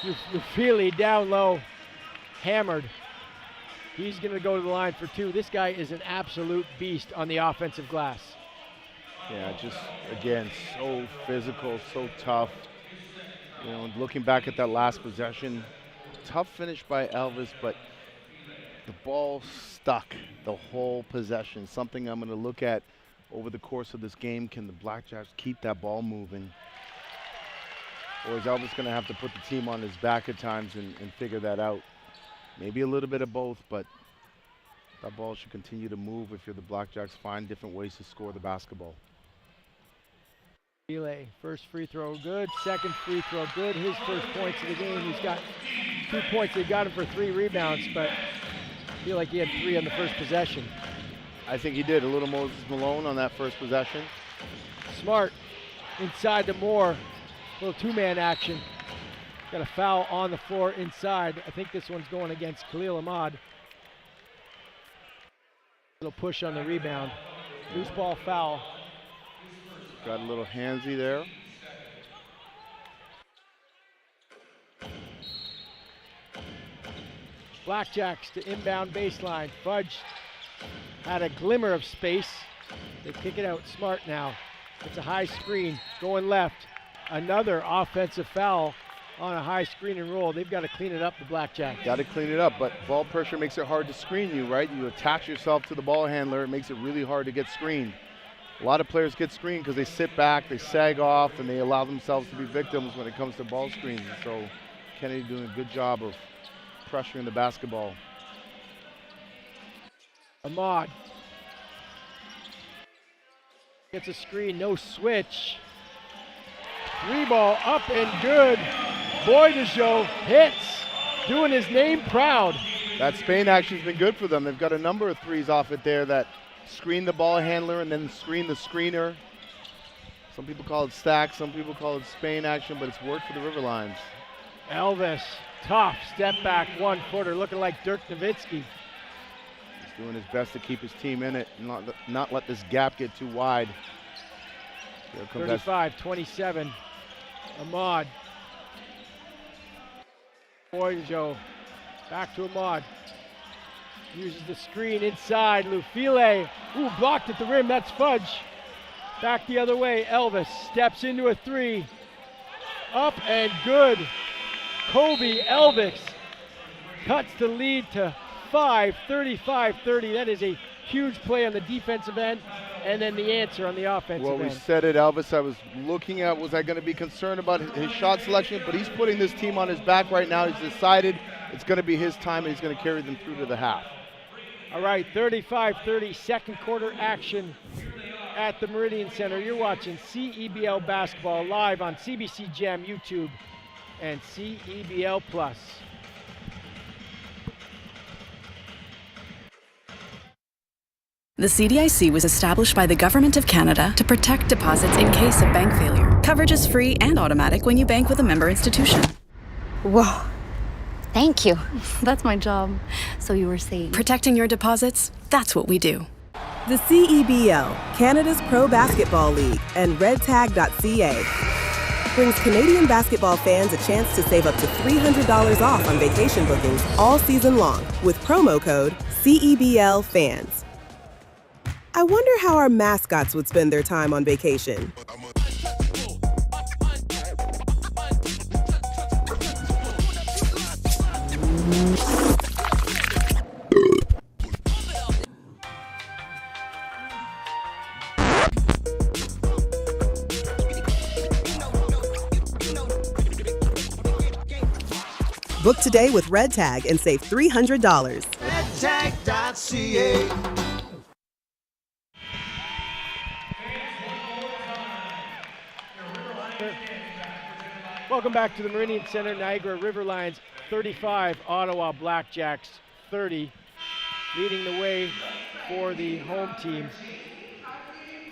Speaker 2: Lufili down low, hammered. He's going to go to the line for two. This guy is an absolute beast on the offensive glass.
Speaker 3: Yeah, just again, so physical, so tough. You know, looking back at that last possession, tough finish by Elvis, but the ball stuck the whole possession. Something I'm going to look at over the course of this game. Can the BlackJacks keep that ball moving? Or is Elvis going to have to put the team on his back at times and figure that out? Maybe a little bit of both, but that ball should continue to move if you're the BlackJacks. Find different ways to score the basketball.
Speaker 2: Relay, first free throw good, second free throw good. His first points of the game. He's got 2 points. They got him for 3 rebounds, but I feel like he had 3 on the first possession.
Speaker 3: I think he did. A little Moses Malone on that first possession.
Speaker 2: Smart inside to Moore. Little two-man action. Got a foul on the floor inside. I think this one's going against Khalil Ahmad. Little push on the rebound. Loose ball foul.
Speaker 3: Got a little handsy there.
Speaker 2: BlackJacks to inbound baseline. Fudge had a glimmer of space. They kick it out. Smart now. It's a high screen going left. Another offensive foul on a high screen and roll. They've got to clean it up, the BlackJacks.
Speaker 3: Got to clean it up, but ball pressure makes it hard to screen you, right? You attach yourself to the ball handler. It makes it really hard to get screened. A lot of players get screened because they sit back, they sag off, and they allow themselves to be victims when it comes to ball screens. So Kennedy doing a good job of pressuring the basketball.
Speaker 2: Ahmad gets a screen, no switch. 3-ball up and good. Boidajo hits, doing his name proud.
Speaker 3: That Spain action's been good for them. They've got a number of threes off it there that screen the ball handler and then screen the screener. Some people call it stack, some people call it Spain action, but it's worked for the River Lions.
Speaker 2: Elvis, tough step back 1-footer, looking like Dirk Nowitzki.
Speaker 3: He's doing his best to keep his team in it and not let this gap get too wide.
Speaker 2: 35-27, Ahmad. Boidajo, back to Ahmad. Uses the screen inside, Lufile. Ooh, blocked at the rim, that's Fudge. Back the other way, Elvis steps into a 3. Up and good. Kobe Elvis cuts the lead to 5, 35-30. That is a huge play on the defensive end, and then the answer on the offensive end.
Speaker 3: Well, we said it, Elvis. I was looking at, was I going to be concerned about his shot selection, but he's putting this team on his back right now. He's decided it's going to be his time, and he's going to carry them through to the half.
Speaker 2: All right, 35-30, second quarter action at the Meridian Centre. You're watching CEBL basketball live on CBC Gem, YouTube, and CEBL Plus.
Speaker 15: The CDIC was established by the Government of Canada to protect deposits in case of bank failure. Coverage is free and automatic when you bank with a member institution.
Speaker 16: Whoa. Thank you. That's my job. So you were saying.
Speaker 15: Protecting your deposits, that's what we do.
Speaker 17: The CEBL, Canada's Pro Basketball League, and redtag.ca brings Canadian basketball fans a chance to save up to $300 off on vacation bookings all season long with promo code CEBLFans. I wonder how our mascots would spend their time on vacation. Book today with Red Tag and save $300.
Speaker 4: redtag.ca.
Speaker 2: Welcome back to the Meridian Centre. Niagara River Lions 35, Ottawa BlackJacks 30. Leading the way for the home team.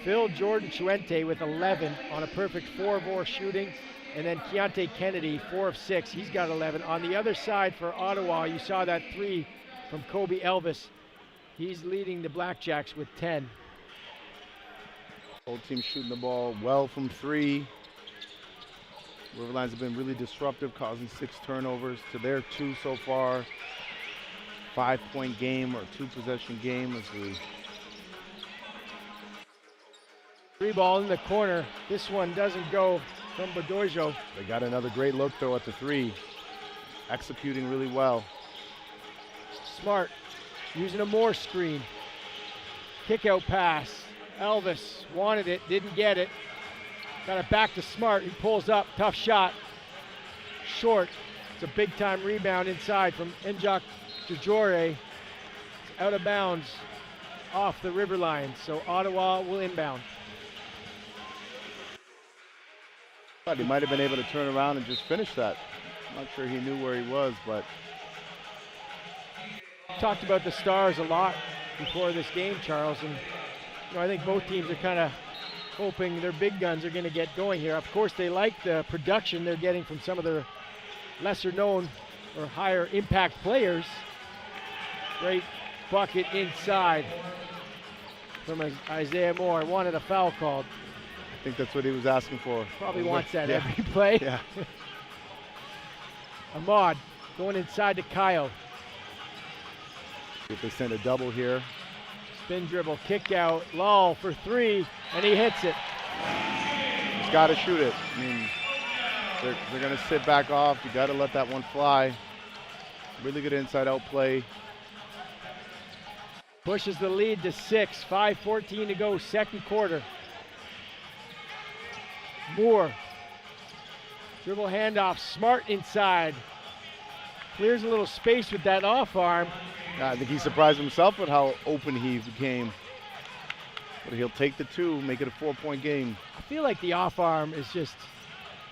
Speaker 2: Phil Jordan Chuente with 11 on a perfect 4 of 4 shooting. And then Keontae Kennedy, 4 of 6. He's got 11. On the other side for Ottawa, you saw that 3 from Kobe Elvis. He's leading the BlackJacks with 10.
Speaker 3: Both teams shooting the ball well from 3. River Lions have been really disruptive, causing 6 turnovers to their 2 so far. 5-point game or 2-possession game as we.
Speaker 2: 3 ball in the corner. This one doesn't go from Badojo.
Speaker 3: They got another great look though at the 3. Executing really well.
Speaker 2: Smart using a more screen. Kick out pass. Elvis wanted it, didn't get it. Got it back to Smart. He pulls up, tough shot. Short. It's a big time rebound inside from Njok Jajore. It's out of bounds off the River Lions. So Ottawa will inbound.
Speaker 3: Thought he might have been able to turn around and just finish that. I'm not sure he knew where he was, but.
Speaker 2: Talked about the Stars a lot before this game, Charles, and I think both teams are kind of hoping their big guns are going to get going here. Of course, they like the production they're getting from some of their lesser known or higher impact players. Great bucket inside from Isaiah Moore. Wanted a foul called.
Speaker 3: I think that's what he was asking for.
Speaker 2: Probably wants that every play.
Speaker 3: Yeah.
Speaker 2: Ahmad going inside to Kyle.
Speaker 3: If they send a double here.
Speaker 2: Spin dribble, kick out, Lull for 3, and he hits it.
Speaker 3: He's got to shoot it. I mean, they're going to sit back off. You got to let that one fly. Really good inside-out play.
Speaker 2: Pushes the lead to 6, 5:14 to go, second quarter. Moore, dribble handoff, Smart inside. Clears a little space with that off arm.
Speaker 3: I think he surprised himself with how open he became. But he'll take the 2, make it a 4-point game.
Speaker 2: I feel like the off arm is just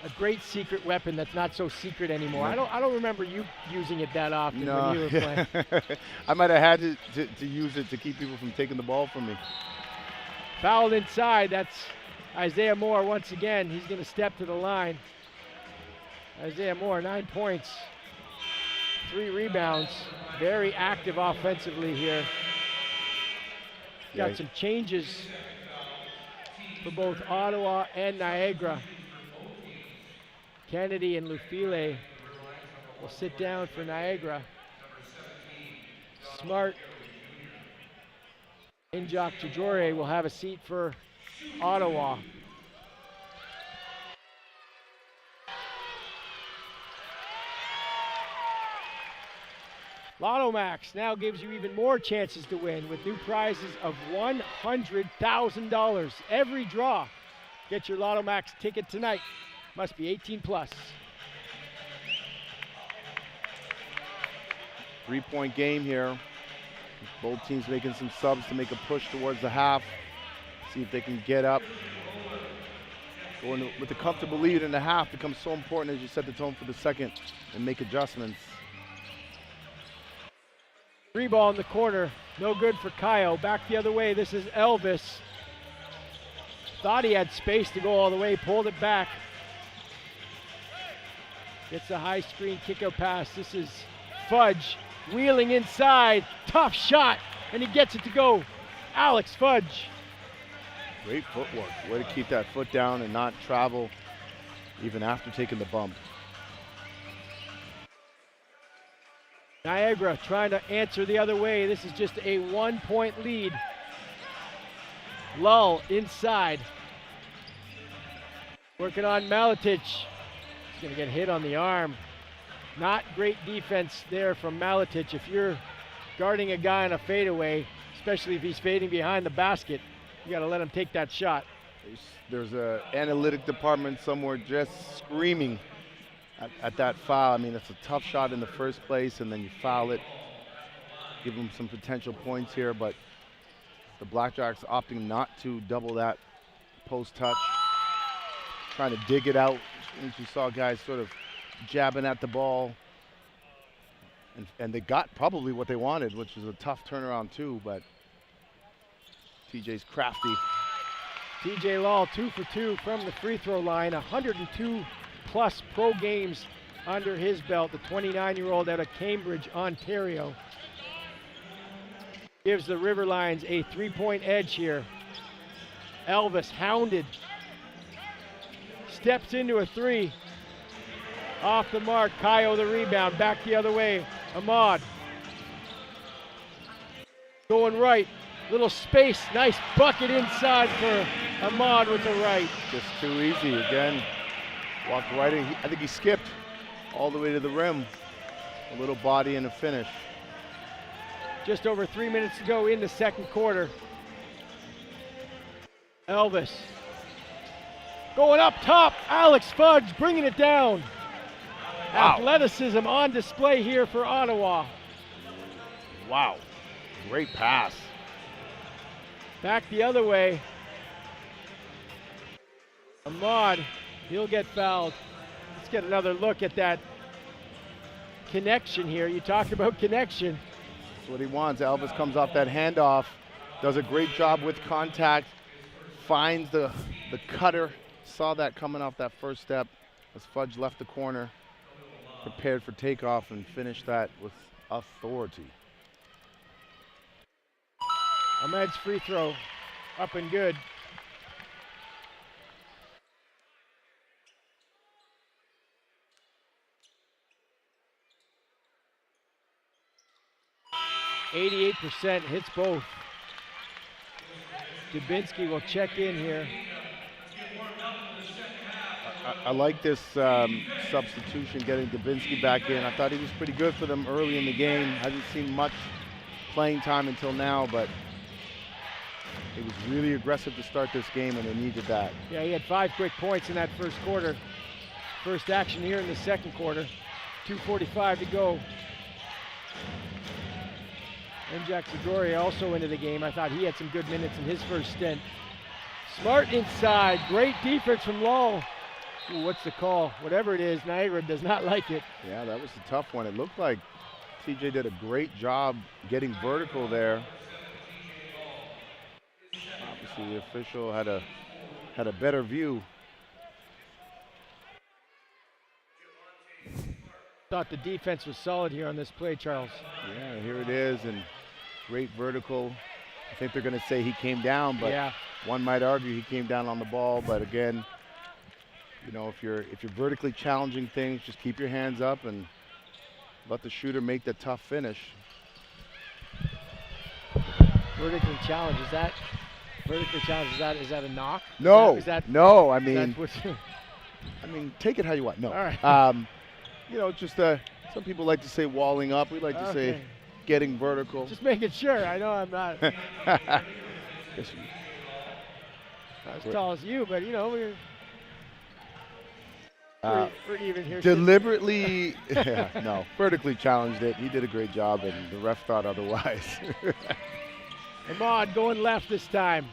Speaker 2: a great secret weapon that's not so secret anymore.
Speaker 3: Yeah.
Speaker 2: I don't remember you using it that often when you were playing.
Speaker 3: I might have had to use it to keep people from taking the ball from me.
Speaker 2: Fouled inside, that's Isaiah Moore once again. He's going to step to the line. Isaiah Moore, 9 points, 3 rebounds. Very active offensively here. Got some changes for both Ottawa and Niagara. Kennedy and Lufile will sit down for Niagara. Smart and Njok Jajore will have a seat for Ottawa. Lotto Max now gives you even more chances to win with new prizes of $100,000 every draw. Get your Lotto Max ticket tonight. Must be 18 plus.
Speaker 3: 3-point game here. Both teams making some subs to make a push towards the half. See if they can get up. Going with a comfortable lead in the half becomes so important as you set the tone for the second and make adjustments.
Speaker 2: 3 ball in the corner, no good for Kyle. Back the other way, this is Elvis. Thought he had space to go all the way, pulled it back. Gets a high screen kick-out pass. This is Fudge wheeling inside. Tough shot, and he gets it to go. Alex Fudge.
Speaker 3: Great footwork. Way to keep that foot down and not travel even after taking the bump.
Speaker 2: Niagara trying to answer the other way. This is just a 1-point lead. Lull inside. Working on Maletic. He's going to get hit on the arm. Not great defense there from Maletic. If you're guarding a guy on a fadeaway, especially if he's fading behind the basket, you got to let him take that shot.
Speaker 3: There's an analytic department somewhere just screaming at that foul. I mean, it's a tough shot in the first place, and then you foul it. Give them some potential points here, but the Blackjacks opting not to double that post touch. Trying to dig it out. As you saw guys sort of jabbing at the ball. And they got probably what they wanted, which was a tough turnaround too, but TJ's crafty.
Speaker 2: TJ Lull 2 for 2 from the free throw line. 102 plus pro games under his belt. The 29-year-old out of Cambridge, Ontario. Gives the River Lions a 3-point edge here. Elvis hounded. Steps into a three. Off the mark, Kaio the rebound. Back the other way, Ahmad. Going right, little space. Nice bucket inside for Ahmad with the right.
Speaker 3: Just too easy again. Walked right in. I think he skipped all the way to the rim. A little body and a finish.
Speaker 2: Just over 3 minutes to go in the second quarter. Elvis. Going up top, Alex Fudge bringing it down. Wow. Athleticism on display here for Ottawa.
Speaker 3: Wow, great pass.
Speaker 2: Back the other way. Ahmad, he'll get fouled. Let's get another look at that connection here. You talk about connection.
Speaker 3: That's what he wants. Elvis comes off that handoff, does a great job with contact, finds the cutter. Saw that coming off that first step as Fudge left the corner, prepared for takeoff, and finished that with authority.
Speaker 2: Ahmed's free throw up and good. %, hits both. Dubinsky will check in here.
Speaker 3: I like this substitution, getting Dubinsky back in. I thought he was pretty good for them early in the game. Hasn't seen much playing time until now, but he was really aggressive to start this game, and they needed that.
Speaker 2: Yeah, he had 5 quick points in that first quarter. First action here in the second quarter. 2:45 to go. And Jack Gregory also into the game. I thought he had some good minutes in his first stint. Smart inside, great defense from Lull. Ooh, what's the call? Whatever it is, Niagara does not like it.
Speaker 3: Yeah, that was a tough one. It looked like TJ did a great job getting vertical there. Obviously, the official had a better view.
Speaker 2: Thought the defense was solid here on this play, Charles.
Speaker 3: Yeah, here it is, and great vertical. I think they're going to say he came down, but
Speaker 2: yeah,
Speaker 3: one might argue he came down on the ball. But again, you know, if you're vertically challenging things, just keep your hands up and let the shooter make the tough finish.
Speaker 2: Vertically challenged, is that a knock?
Speaker 3: No, no. I mean, take it how you want. No.
Speaker 2: All right.
Speaker 3: You know, just some people like to say walling up. We like to say getting vertical.
Speaker 2: Just making sure. I know I'm not not as tall as you, but you know we're even here.
Speaker 3: Deliberately, no, vertically challenged it. He did a great job, and the ref thought otherwise.
Speaker 2: Ahmad going left this time.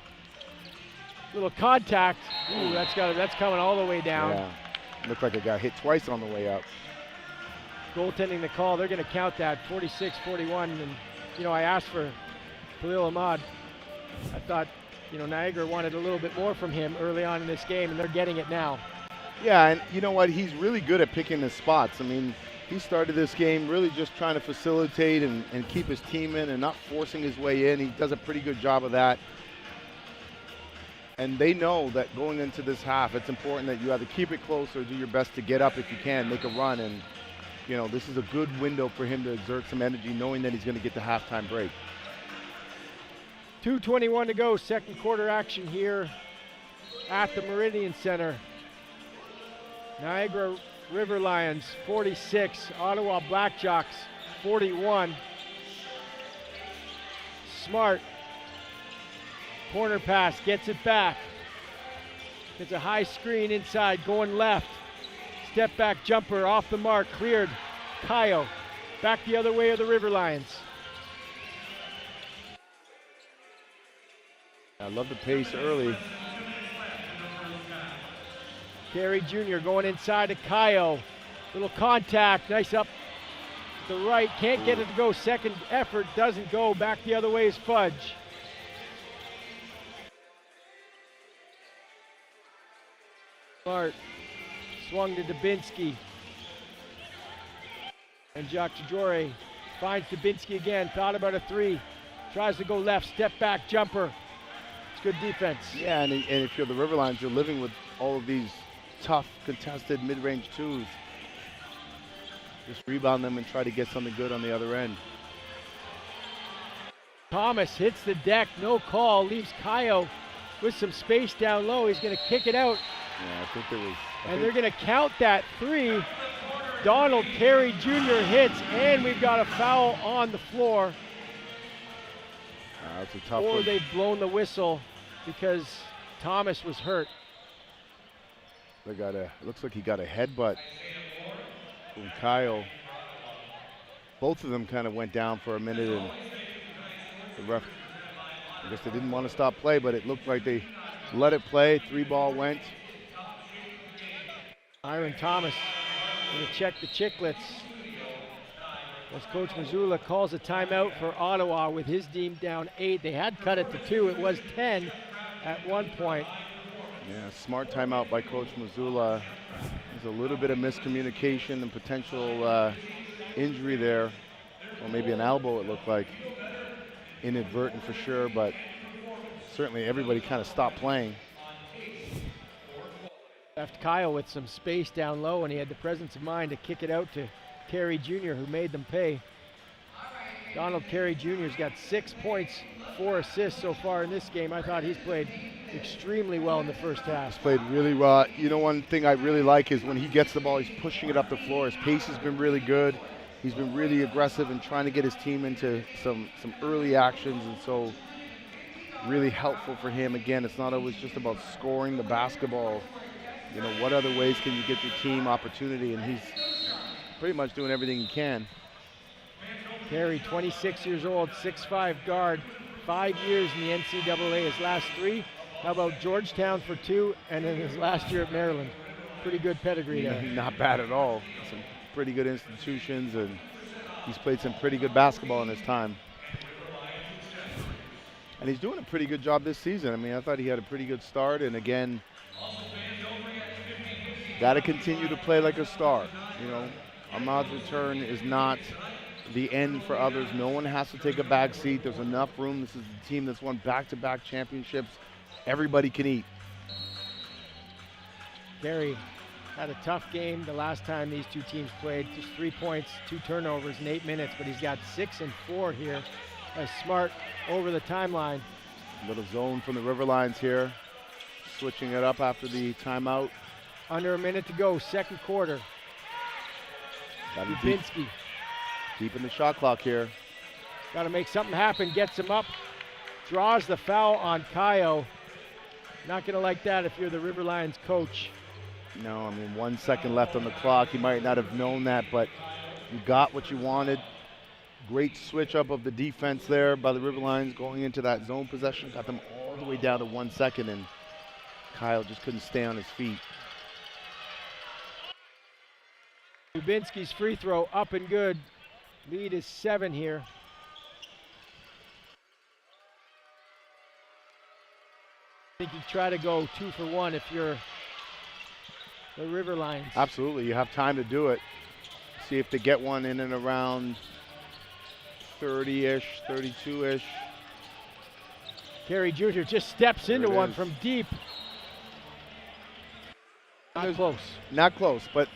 Speaker 2: Little contact. Ooh, that's coming all the way down.
Speaker 3: Yeah, looked like it got hit twice on the way up.
Speaker 2: Goaltending the call. They're going to count that 46-41. And you know, I asked for Khalil Ahmad. I thought you know, Niagara wanted a little bit more from him early on in this game, and they're getting it now.
Speaker 3: Yeah, and you know what? He's really good at picking his spots. I mean, he started this game really just trying to facilitate and keep his team in and not forcing his way in. He does a pretty good job of that. And they know that going into this half, it's important that you either keep it close or do your best to get up if you can, make a run. And, you know, this is a good window for him to exert some energy, knowing that he's going to get the halftime break.
Speaker 2: 2:21 to go, second quarter action here at the Meridian Centre. Niagara River Lions 46, Ottawa BlackJacks 41. Smart. Corner pass, gets it back. Gets a high screen inside, going left. Step back jumper off the mark, cleared. Kayo back the other way of the River Lions.
Speaker 3: I love the pace early.
Speaker 2: Carey Jr. going inside to Kayo. Little contact, nice up the right, can't get it to go. Second effort doesn't go, back the other way is Fudge. Smart swung to Dubinsky. And Jacques Tejore finds Dubinsky again, thought about a three. Tries to go left, step back jumper. It's good defense.
Speaker 3: Yeah, and if you're the River Lions, you're living with all of these tough, contested mid-range twos. Just rebound them and try to get something good on the other end.
Speaker 2: Thomas hits the deck, no call, leaves Kayo with some space down low. He's going to kick it out.
Speaker 3: Yeah, I think there was.
Speaker 2: And they're going to count that three. Donald Carey Jr. hits, and we've got a foul on the floor.
Speaker 3: That's a tough
Speaker 2: or
Speaker 3: one.
Speaker 2: they've blown the whistle because Thomas was hurt.
Speaker 3: They got a, looks like he got a headbutt from Kyle. Both of them kind of went down for a minute, and the ref, I guess they didn't want to stop play, but it looked like they let it play. 3-ball went.
Speaker 2: Iron Thomas going to check the chicklets as Coach Mazzulla calls a timeout for Ottawa with his team down 8. They had cut it to 2. It was 10 at one point.
Speaker 3: Yeah, smart timeout by Coach Mazzulla. There's a little bit of miscommunication and potential injury there. Or maybe an elbow, it looked like. Inadvertent for sure, but certainly everybody kind of stopped playing.
Speaker 2: Left Kyle with some space down low, and he had the presence of mind to kick it out to Carey Jr., who made them pay. Donald Carey Jr.'s got 6 points, 4 assists so far in this game. I thought he's played extremely well in the first half.
Speaker 3: He's played really well. You know, one thing I really like is when he gets the ball, he's pushing it up the floor. His pace has been really good. He's been really aggressive and trying to get his team into some early actions, and so really helpful for him. Again, it's not always just about scoring the basketball. You know, what other ways can you get your team opportunity? And he's pretty much doing everything he can.
Speaker 2: Carey, 26 years old, 6'5" guard, 5 years in the NCAA. His last 3, how about Georgetown for 2, and then his last year at Maryland. Pretty good pedigree there.
Speaker 3: Not bad at all. Some pretty good institutions, and he's played some pretty good basketball in his time. And he's doing a pretty good job this season. I mean, I thought he had a pretty good start, and again, got to continue to play like a star. You know, Ahmad's return is not the end for others. No one has to take a back seat. There's enough room. This is the team that's won back-to-back championships. Everybody can eat.
Speaker 2: Carey had a tough game the last time these two teams played. Just 3 points, 2 turnovers in 8 minutes, but he's got 6 and 4 here as Smart over the timeline.
Speaker 3: A little zone from the River Lions here. Switching it up after the timeout.
Speaker 2: Under a minute to go, second quarter. Dubinsky.
Speaker 3: Deep in the shot clock here.
Speaker 2: Got to make something happen, gets him up. Draws the foul on Kayo. Not going to like that if you're the River Lions coach.
Speaker 3: No, I mean, 1 second left on the clock. You might not have known that, but you got what you wanted. Great switch up of the defense there by the River Lions going into that zone possession. Got them all the way down to 1 second, and Kyle just couldn't stay on his feet.
Speaker 2: Dubinsky's free throw up and good. Lead is 7 here. I think you try to go 2 for 1 if you're the River Lions.
Speaker 3: Absolutely, you have time to do it. See if they get one in and around 30-ish, 32-ish.
Speaker 2: Carey Jr. just steps into one from deep. Not close.
Speaker 3: Not close, but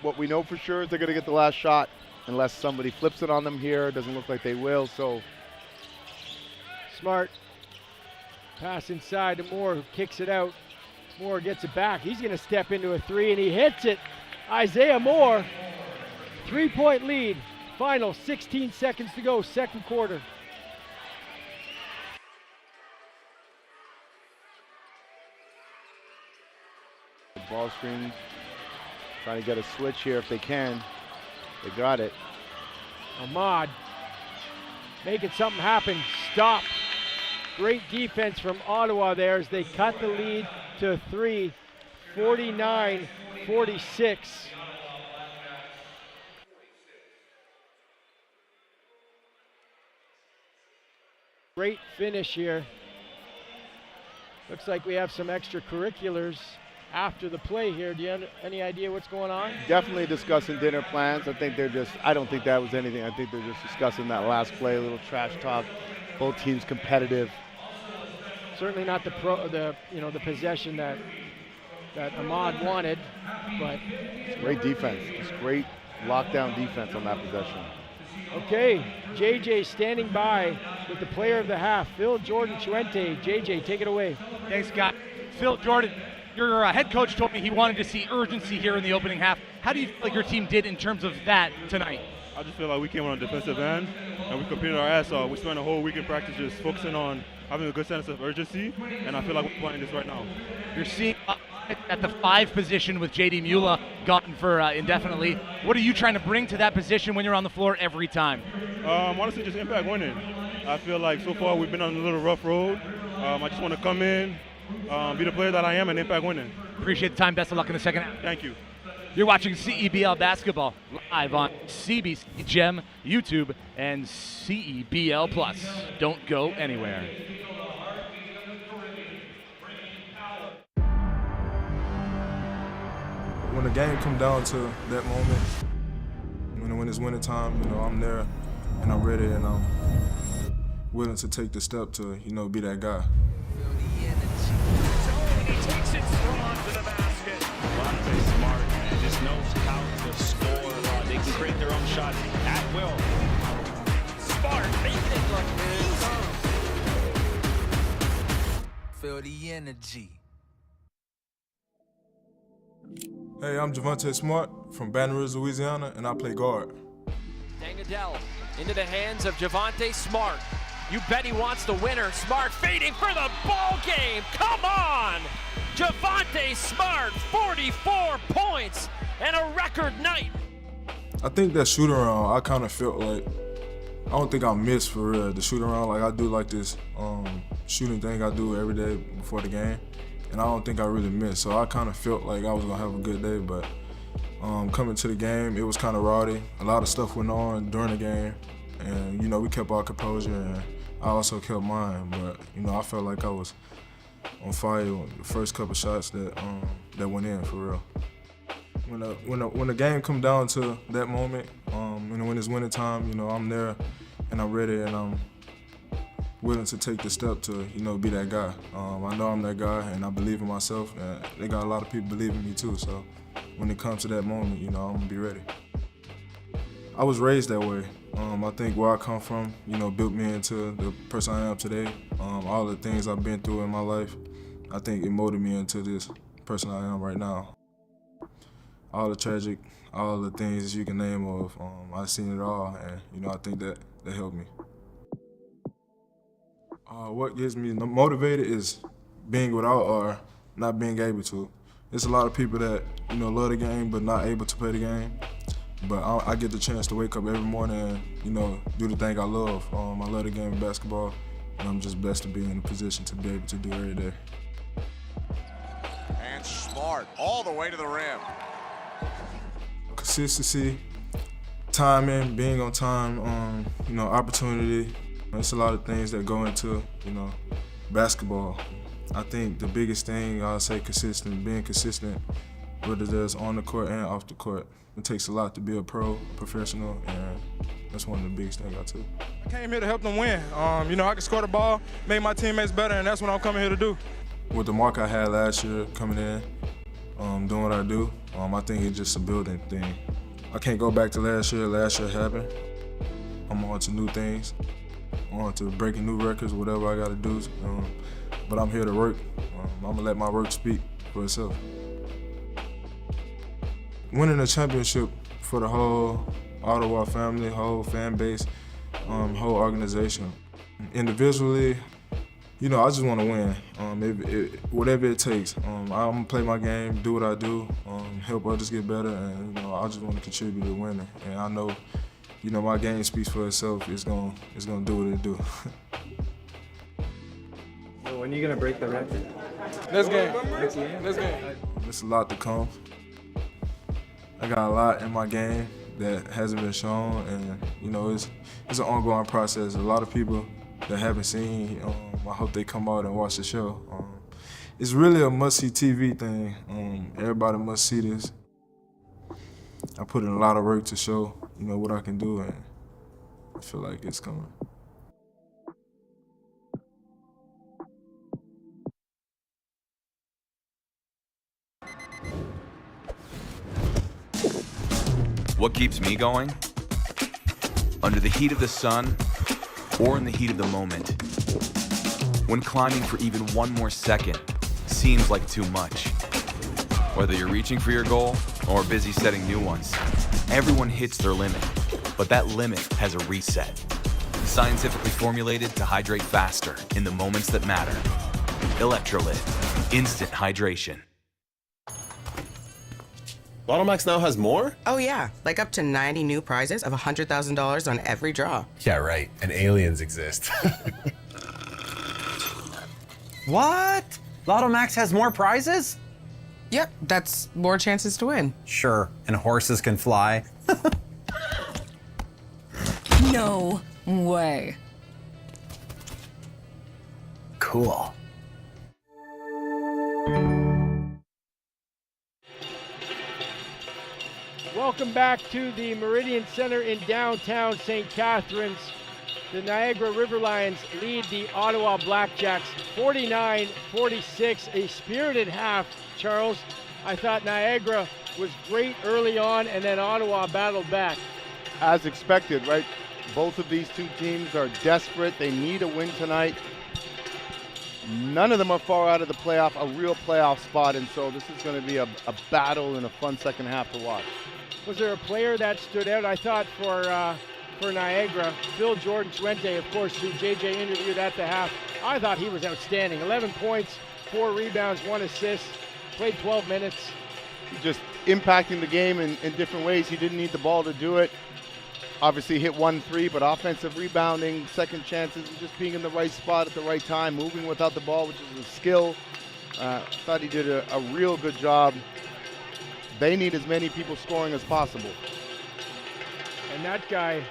Speaker 3: what we know for sure is they're going to get the last shot unless somebody flips it on them here. It doesn't look like they will, so.
Speaker 2: Smart. Pass inside to Moore, who kicks it out. Moore gets it back. He's going to step into a 3, and he hits it. Isaiah Moore, 3-point lead. Final 16 seconds to go, second quarter.
Speaker 3: Ball screen, trying to get a switch here if they can. They got it.
Speaker 2: Ahmad making something happen. Stop. Great defense from Ottawa there as they cut the lead to 3, 49-46. Great finish here. Looks like we have some extracurriculars after the play here. Do you have any idea what's going on?
Speaker 3: Definitely discussing dinner plans. I don't think that was anything. I think they're just discussing that last play, a little trash talk. Both teams competitive.
Speaker 2: Certainly not the possession that Ahmad wanted, but
Speaker 3: it's great defense. It's great lockdown defense on that possession.
Speaker 2: Okay, JJ standing by with the player of the half, Phil Jordan Chuente. JJ, take it away.
Speaker 1: Thanks, Scott. Phil Jordan, your head coach told me he wanted to see urgency here in the opening half. How do you feel like your team did in terms of that tonight?
Speaker 18: I just feel like we came on the defensive end and we competed our ass off. We spent a whole week in practice just focusing on having a good sense of urgency, and I feel like we're playing this right now.
Speaker 1: You're seeing at the 5 position with JD Mula gone for indefinitely. What are you trying to bring to that position when you're on the floor every time?
Speaker 18: Honestly, just impact winning. I feel like so far we've been on a little rough road. I just want to come in, be the player that I am, and impact winning.
Speaker 1: Appreciate the time. Best of luck in the second half.
Speaker 18: Thank you.
Speaker 1: You're watching CEBL basketball live on CBC Gem, YouTube, and CEBL Plus. Don't go anywhere.
Speaker 19: When the game come down to that moment, when it's winning time, I'm there and I'm ready and I'm willing to take the step to, be that guy.
Speaker 4: He takes it strong to the basket. Devontae Smart just knows how to score. They can create their own shot at will. Smart making it look easy.
Speaker 9: Feel the energy.
Speaker 19: Hey, I'm Devontae Smart from Baton Rouge, Louisiana, and I play guard.
Speaker 20: Dangadell into the hands of Javonte Smart. You bet he wants the winner. Smart fading for the ball game. Come on! Javonte Smart, 44 points and a record night.
Speaker 19: I think that shoot around, I kind of felt like, I don't think I missed for real. The shoot around, like I do like this shooting thing I do every day before the game. And I don't think I really missed. So I kind of felt like I was gonna have a good day, but coming to the game, it was kind of rowdy. A lot of stuff went on during the game. And, we kept our composure and I also kept mine. But, I felt like I was on fire with the first couple shots that went in for real. When the game come down to that moment, when it's winning time, I'm there and I'm ready and I'm willing to take the step to, be that guy. I know I'm that guy and I believe in myself and they got a lot of people believing in me too, so when it comes to that moment, I'm gonna be ready. I was raised that way. I think where I come from, built me into the person I am today. All the things I've been through in my life, I think it molded me into this person I am right now. All the tragic, all the things you can name of, I've seen it all and, I think that helped me. What gets me motivated is being without or not being able to. There's a lot of people that, love the game but not able to play the game. But I get the chance to wake up every morning and, do the thing I love. I love the game of basketball, and I'm just blessed to be in a position to be able to do it every day.
Speaker 4: And Smart all the way to the rim.
Speaker 19: Consistency, timing, being on time, opportunity. There's a lot of things that go into, basketball. I think the biggest thing I'll say being consistent, whether that's on the court and off the court. It takes a lot to be a professional, and that's one of the biggest things I took.
Speaker 21: I came here to help them win. I can score the ball, make my teammates better, and that's what I'm coming here to do.
Speaker 19: With the mark I had last year coming in, doing what I do, I think it's just a building thing. I can't go back to last year. Last year happened. I'm on to new things. I'm on to breaking new records, whatever I got to do. But I'm here to work. I'm going to let my work speak for itself. Winning a championship for the whole Ottawa family, whole fan base, whole organization. Individually, I just want to win. Whatever it takes. I'm going to play my game, do what I do, help others get better, and I just want to contribute to winning. And I know, my game speaks for itself. It's gonna do what it do.
Speaker 22: So when are you going to break the record?
Speaker 21: This game.
Speaker 19: There's a lot to come. I got a lot in my game that hasn't been shown, and it's an ongoing process. A lot of people that haven't seen, I hope they come out and watch the show. It's really a must-see TV thing. Everybody must see this. I put in a lot of work to show, what I can do, and I feel like it's coming.
Speaker 11: What keeps me going? Under the heat of the sun or in the heat of the moment. When climbing for even one more second seems like too much. Whether you're reaching for your goal or busy setting new ones, everyone hits their limit, but that limit has a reset. Scientifically formulated to hydrate faster in the moments that matter. Electrolyte, instant hydration.
Speaker 23: BottleMax now has more?
Speaker 24: Oh yeah, like up to 90 new prizes of $100,000 on every draw.
Speaker 23: Yeah, right. And aliens exist.
Speaker 25: What? BottleMax has more prizes?
Speaker 24: Yep, that's more chances to win.
Speaker 25: Sure, and horses can fly.
Speaker 16: No way.
Speaker 23: Cool.
Speaker 2: Welcome back to the Meridian Centre in downtown St. Catharines. The Niagara River Lions lead the Ottawa BlackJacks 49-46. A spirited half, Charles. I thought Niagara was great early on, and then Ottawa battled back.
Speaker 3: As expected, right? Both of these two teams are desperate. They need a win tonight. None of them are far out of the playoff, a real playoff spot, and so this is going to be a battle and a fun second half to watch.
Speaker 2: Was there a player that stood out? I thought for Niagara, Phil Jordan-Twente, of course, who JJ interviewed at the half. I thought he was outstanding. 11 points, 4 rebounds, 1 assist, played 12 minutes.
Speaker 3: Just impacting the game in different ways. He didn't need the ball to do it. Obviously hit 1 3, but offensive rebounding, second chances, and just being in the right spot at the right time, moving without the ball, which is a skill. Thought he did a real good job. They need as many people scoring as possible.
Speaker 2: And that guy,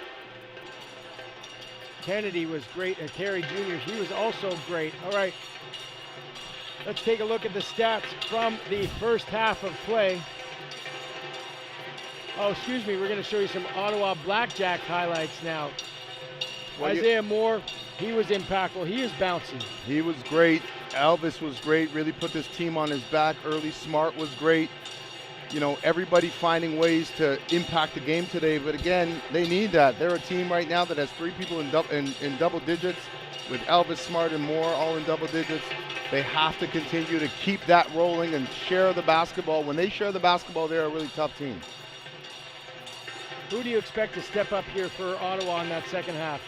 Speaker 2: Kennedy, was great. And Carey Jr., he was also great. All right, let's take a look at the stats from the first half of play. Oh, excuse me, we're going to show you some Ottawa BlackJack highlights now. Well, Isaiah Moore, he was impactful. He is bouncy.
Speaker 3: He was great. Elvis was great, really put this team on his back early. Smart was great. Everybody finding ways to impact the game today, but again, they need that. They're a team right now that has 3 people in double digits, with Elvis, Smart, and Moore all in double digits. They have to continue to keep that rolling and share the basketball. When they share the basketball, they're a really tough team.
Speaker 2: Who do you expect to step up here for Ottawa in that second half?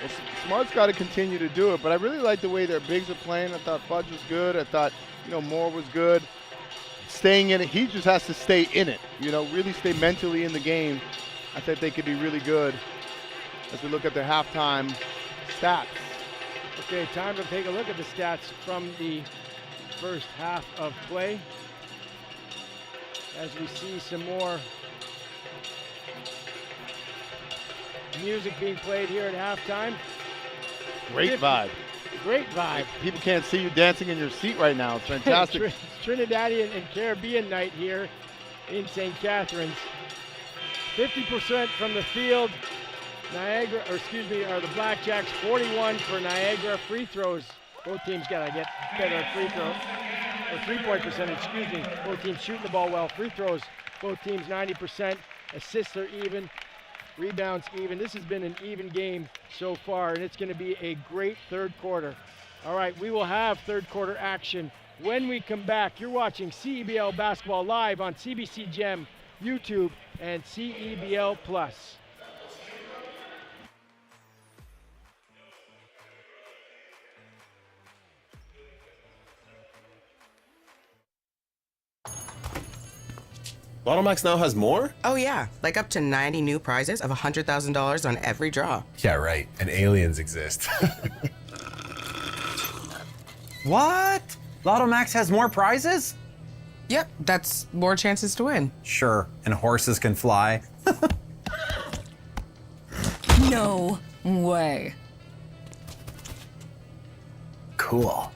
Speaker 3: Well, Smart's got to continue to do it, but I really like the way their bigs are playing. I thought Fudge was good. I thought, Moore was good. Staying in it, he just has to stay in it, really stay mentally in the game. I think they could be really good as we look at their halftime stats.
Speaker 2: Okay, time to take a look at the stats from the first half of play as we see some more music being played here at halftime.
Speaker 3: Great vibe.
Speaker 2: Great vibe.
Speaker 3: People can't see you dancing in your seat right now. It's fantastic.
Speaker 2: Trinidadian and Caribbean night here in St. Catharines. 50% from the field. Niagara, or excuse me, are the BlackJacks. 41 for Niagara. Free throws. Both teams got to get better at free throw, or 3-point percentage, excuse me. Both teams shooting the ball well. Free throws, both teams 90%. Assists are even. Rebounds even. This has been an even game so far, and it's going to be a great third quarter. All right, we will have third quarter action when we come back. You're watching CEBL Basketball live on CBC Gem, YouTube, and CEBL Plus.
Speaker 23: Lotto Max now has more?
Speaker 24: Oh, yeah. Like up to 90 new prizes of $100,000 on every draw.
Speaker 23: Yeah, right. And aliens exist.
Speaker 25: What? Lotto Max has more prizes?
Speaker 24: Yep, that's more chances to win.
Speaker 25: Sure, and horses can fly.
Speaker 16: No way.
Speaker 23: Cool.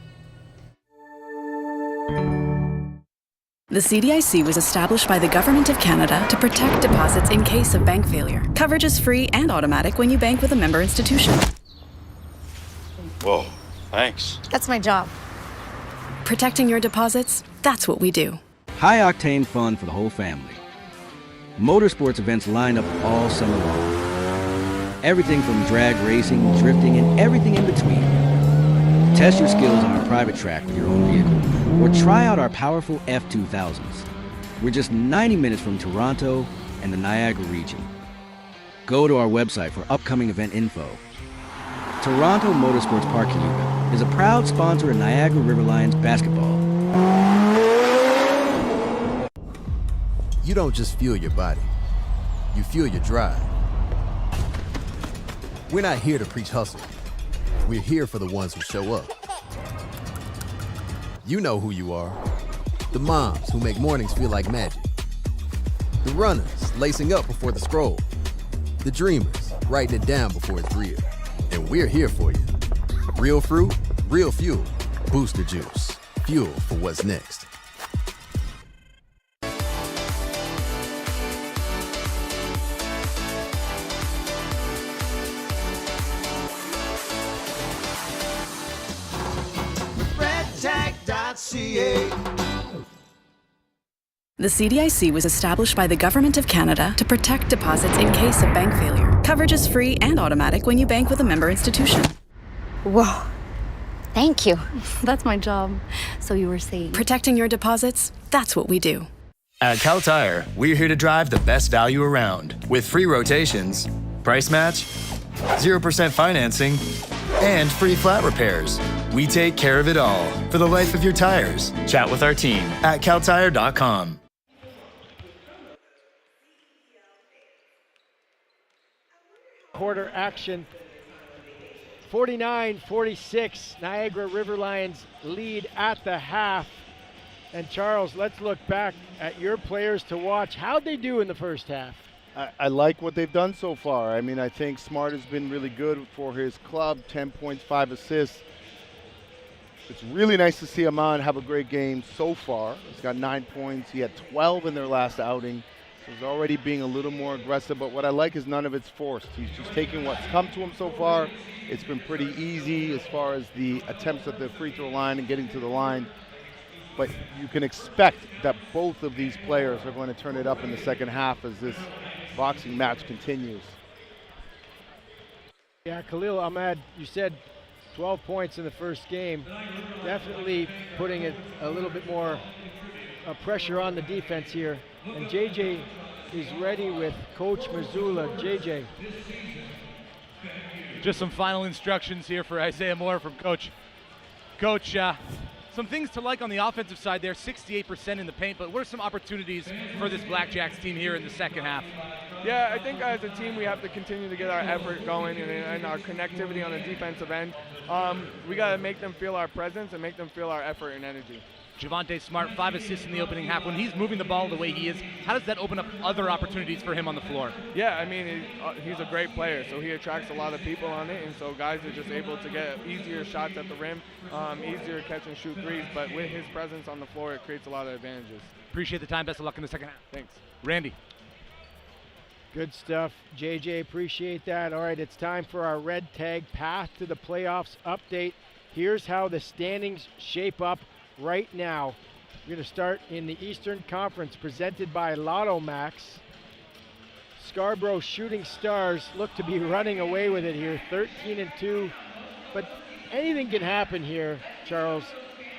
Speaker 15: The CDIC was established by the Government of Canada to protect deposits in case of bank failure. Coverage is free and automatic when you bank with a member institution.
Speaker 7: Whoa, thanks.
Speaker 16: That's my job.
Speaker 15: Protecting your deposits, that's what we do.
Speaker 13: High-octane fun for the whole family. Motorsports events line up all summer long. Everything from drag racing, drifting, and everything in between. Test your skills on our private track with your own vehicle, or try out our powerful F2000s. We're just 90 minutes from Toronto and the Niagara region. Go to our website for upcoming event info. Toronto Motorsports Park Cayuga is a proud sponsor of Niagara River Lions basketball.
Speaker 5: You don't just fuel your body, you fuel your drive. We're not here to preach hustle. We're here for the ones who show up. You know who you are. The moms who make mornings feel like magic. The runners lacing up before the scroll. The dreamers writing it down before it's real. And we're here for you. Real fruit, real fuel. Booster Juice. Fuel for what's next.
Speaker 15: The CDIC was established by the Government of Canada to protect deposits in case of bank failure. Coverage is free and automatic when you bank with a member institution.
Speaker 16: Whoa. Thank you. That's my job. So you were saying.
Speaker 15: Protecting your deposits, that's what we do.
Speaker 6: At Cal Tire, we're here to drive the best value around with free rotations, price match, 0% financing, and free flat repairs. We take care of it all for the life of your tires. Chat with our team at caltire.com.
Speaker 2: Quarter action. 49-46. Niagara River Lions lead at the half. And Charles, let's look back at your players to watch. How'd they do in the first half?
Speaker 3: I like what they've done so far. I mean, I think Smart has been really good for his club, 10 points, 5 assists. It's really nice to see Aman have a great game so far. He's got 9 points. He had 12 in their last outing. So he's already being a little more aggressive, but what I like is none of it's forced. He's just taking what's come to him so far. It's been pretty easy as far as the attempts at the free throw line and getting to the line. But you can expect that both of these players are going to turn it up in the second half as this boxing match continues.
Speaker 2: Yeah, Khalil Ahmad, you said 12 points in the first game. Definitely putting it a little bit more pressure on the defense here. And JJ is ready with Coach Missoula. JJ.
Speaker 1: Just some final instructions here for Isaiah Moore from Coach. Coach, some things to like on the offensive side there, 68% in the paint, but what are some opportunities for this BlackJacks team here in the second half?
Speaker 8: Yeah, I think as a team we have to continue to get our effort going and our connectivity on the defensive end. We got to make them feel our presence and make them feel our effort and energy.
Speaker 1: Javonte Smart, 5 assists in the opening half. When he's moving the ball the way he is, how does that open up other opportunities for him on the floor?
Speaker 8: Yeah, I mean, he's a great player, so he attracts a lot of people on it, and so guys are just able to get easier shots at the rim, easier catch and shoot threes, but with his presence on the floor, it creates a lot of advantages.
Speaker 1: Appreciate the time. Best of luck in the second half.
Speaker 8: Thanks.
Speaker 1: Randy.
Speaker 2: Good stuff, JJ. Appreciate that. All right, it's time for our red tag path to the playoffs update. Here's how the standings shape up right now. We're going to start in the Eastern Conference, presented by Lotto Max. Scarborough Shooting Stars look to be running away with it here, 13-2. But anything can happen here, Charles.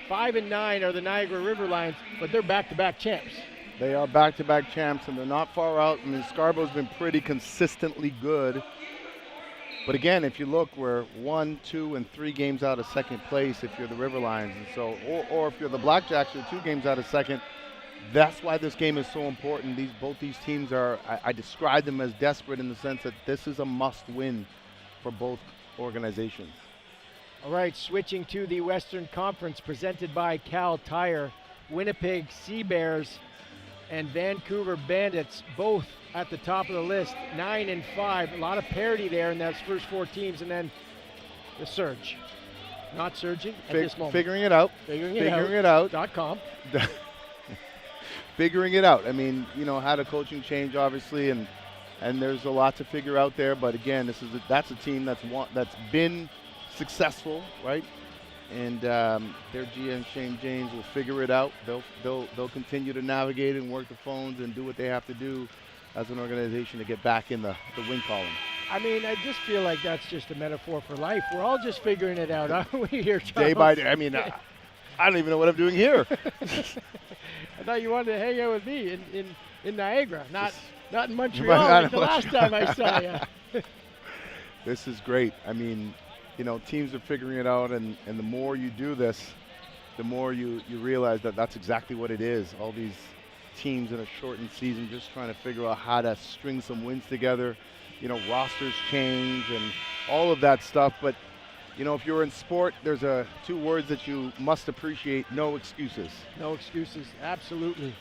Speaker 2: 5-9 are the Niagara River Lions, but they're back-to-back champs.
Speaker 3: They are back-to-back champs, and they're not far out. I mean, Scarborough's been pretty consistently good. But again, if you look, we're 1, 2, and 3 games out of second place if you're the River Lions. And so, or if you're the BlackJacks, you're 2 games out of second. That's why this game is so important. Both these teams are, I describe them as desperate in the sense that this is a must-win for both organizations.
Speaker 2: All right, switching to the Western Conference, presented by Cal Tire. Winnipeg Sea Bears and Vancouver Bandits, both at the top of the list, 9-5. A lot of parity there in those first 4 teams, and then the Surge. Not surging at this moment.
Speaker 3: Figuring it out.
Speaker 2: Figuring it out. .com.
Speaker 3: Figuring it out. I mean, you know, had a coaching change, obviously, and there's a lot to figure out there. But again, that's a team that's been successful, right? And their GM Shane James will figure it out. They'll continue to navigate and work the phones and do what they have to do as an organization to get back in the win column.
Speaker 2: I mean, I just feel like that's just a metaphor for life. We're all just figuring it out, aren't we here, Charles?
Speaker 3: Day by day. I mean, I don't even know what I'm doing here.
Speaker 2: I thought you wanted to hang out with me in Niagara, not in Montreal like the last time I saw you.
Speaker 3: This is great. I mean, you know, teams are figuring it out, and the more you do this, the more you realize that that's exactly what it is. All these teams in a shortened season just trying to figure out how to string some wins together. You know, rosters change and all of that stuff. But, you know, if you're in sport, there's 2 words that you must appreciate: no excuses.
Speaker 2: No excuses, absolutely.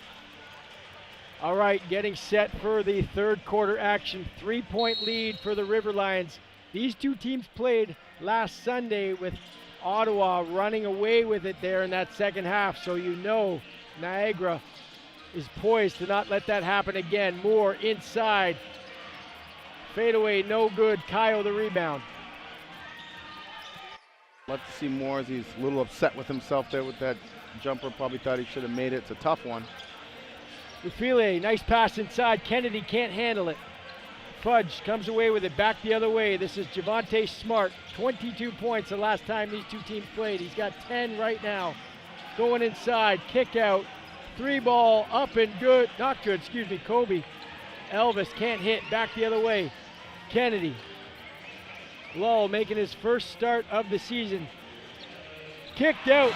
Speaker 2: All right, getting set for the third quarter action. 3-point lead for the River Lions. These 2 teams played last Sunday with Ottawa running away with it there in that second half. So you know Niagara is poised to not let that happen again. Moore inside. Fadeaway, no good. Kyle the rebound.
Speaker 3: Love to see Moore as he's a little upset with himself there with that jumper. Probably thought he should have made it. It's a tough one.
Speaker 2: Ufile, nice pass inside. Kennedy can't handle it. Fudge comes away with it, back the other way. This is Javonte Smart, 22 points the last time these 2 teams played. He's got 10 right now. Going inside, kick out, 3-ball, up and good, not good, excuse me, Kobe. Elvis can't hit, back the other way. Kennedy. Lull making his first start of the season. Kicked out.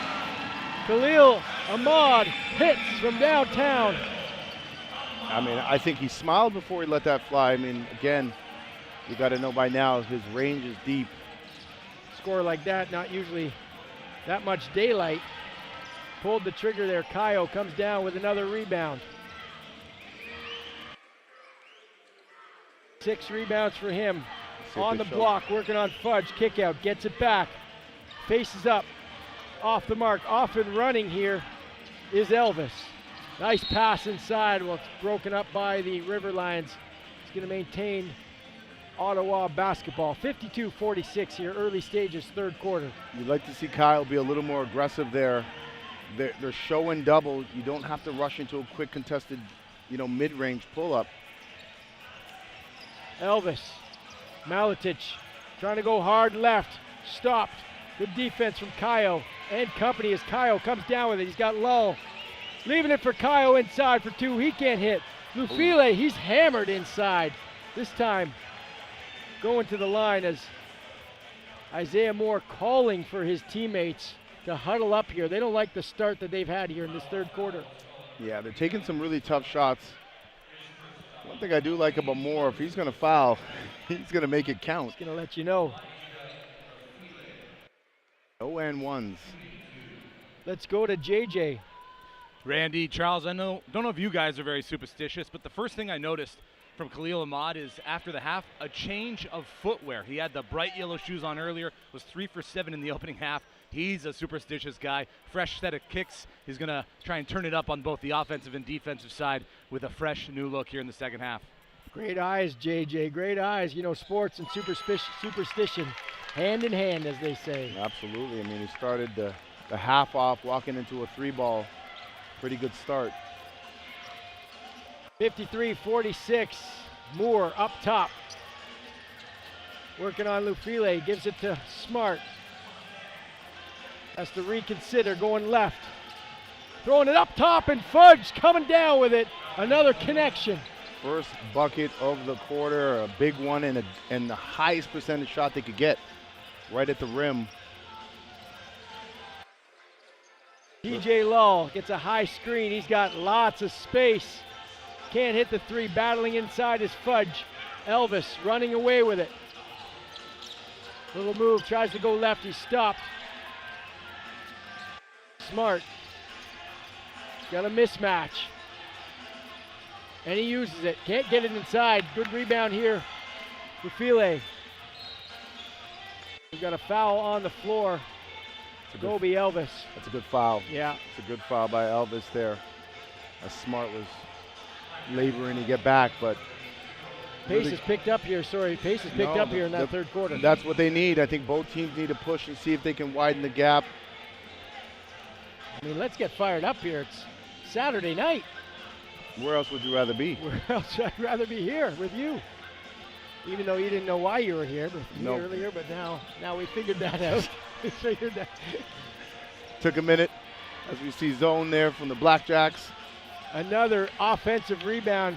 Speaker 2: Khalil Ahmad hits from downtown.
Speaker 3: I mean, I think he smiled before he let that fly. I mean, again, you got to know by now his range is deep.
Speaker 2: Score like that, not usually that much daylight. Pulled the trigger there. Kyle comes down with another rebound. 6 rebounds for him. On the block, working on Fudge. Kick out, gets it back. Faces up. Off the mark. Off and running here is Elvis. Nice pass inside. Well, it's broken up by the River Lions. He's going to maintain Ottawa basketball. 52-46 here, early stages, third quarter.
Speaker 3: You'd like to see Kyle be a little more aggressive there. They're showing double. You don't have to rush into a quick contested, you know, mid-range pull-up.
Speaker 2: Elvis, Maletic trying to go hard left, stopped. Good defense from Kyle and company as Kyle comes down with it. He's got Lull. Leaving it for Kyle inside for 2. He can't hit. Lufile, he's hammered inside. This time going to the line as Isaiah Moore calling for his teammates to huddle up here. They don't like the start that they've had here in this third quarter.
Speaker 3: Yeah, they're taking some really tough shots. One thing I do like about Moore, if he's going to foul, he's going to make it count.
Speaker 2: He's going to let you know.
Speaker 3: No and ones.
Speaker 2: Let's go to JJ.
Speaker 1: Randy, Charles, don't know if you guys are very superstitious, but the first thing I noticed from Khalil Ahmad is after the half, a change of footwear. He had the bright yellow shoes on earlier, was 3 for 7 in the opening half. He's a superstitious guy. Fresh set of kicks. He's going to try and turn it up on both the offensive and defensive side with a fresh new look here in the second half.
Speaker 2: Great eyes, JJ, great eyes. You know, sports and superstition, hand in hand, as they say.
Speaker 3: Absolutely. I mean, he started the half off, walking into a 3-ball. Pretty good start.
Speaker 2: 53-46, Moore up top. Working on Lufile, gives it to Smart. Has to reconsider, going left. Throwing it up top, and Fudge coming down with it. Another connection.
Speaker 3: First bucket of the quarter, a big one, and the highest percentage shot they could get, right at the rim.
Speaker 2: DJ Lull gets a high screen. He's got lots of space. Can't hit the 3. Battling inside is Fudge. Elvis running away with it. Little move, tries to go left. He's stopped. Smart. Got a mismatch. And he uses it. Can't get it inside. Good rebound here for File. We've got a foul on the floor. Gobi Elvis.
Speaker 3: That's a good foul.
Speaker 2: Yeah.
Speaker 3: It's a good foul by Elvis there. As Smart was laboring to get back, but
Speaker 2: pace is picked up here. Pace is picked up here in that third quarter.
Speaker 3: That's what they need. I think both teams need to push and see if they can widen the gap.
Speaker 2: I mean, let's get fired up here. It's Saturday night.
Speaker 3: Where else would you rather be?
Speaker 2: Where else? I'd rather be here with you. Even though you didn't know why you were here earlier, but now we figured that out. We figured that.
Speaker 3: Took a minute as we see zone there from the BlackJacks.
Speaker 2: Another offensive rebound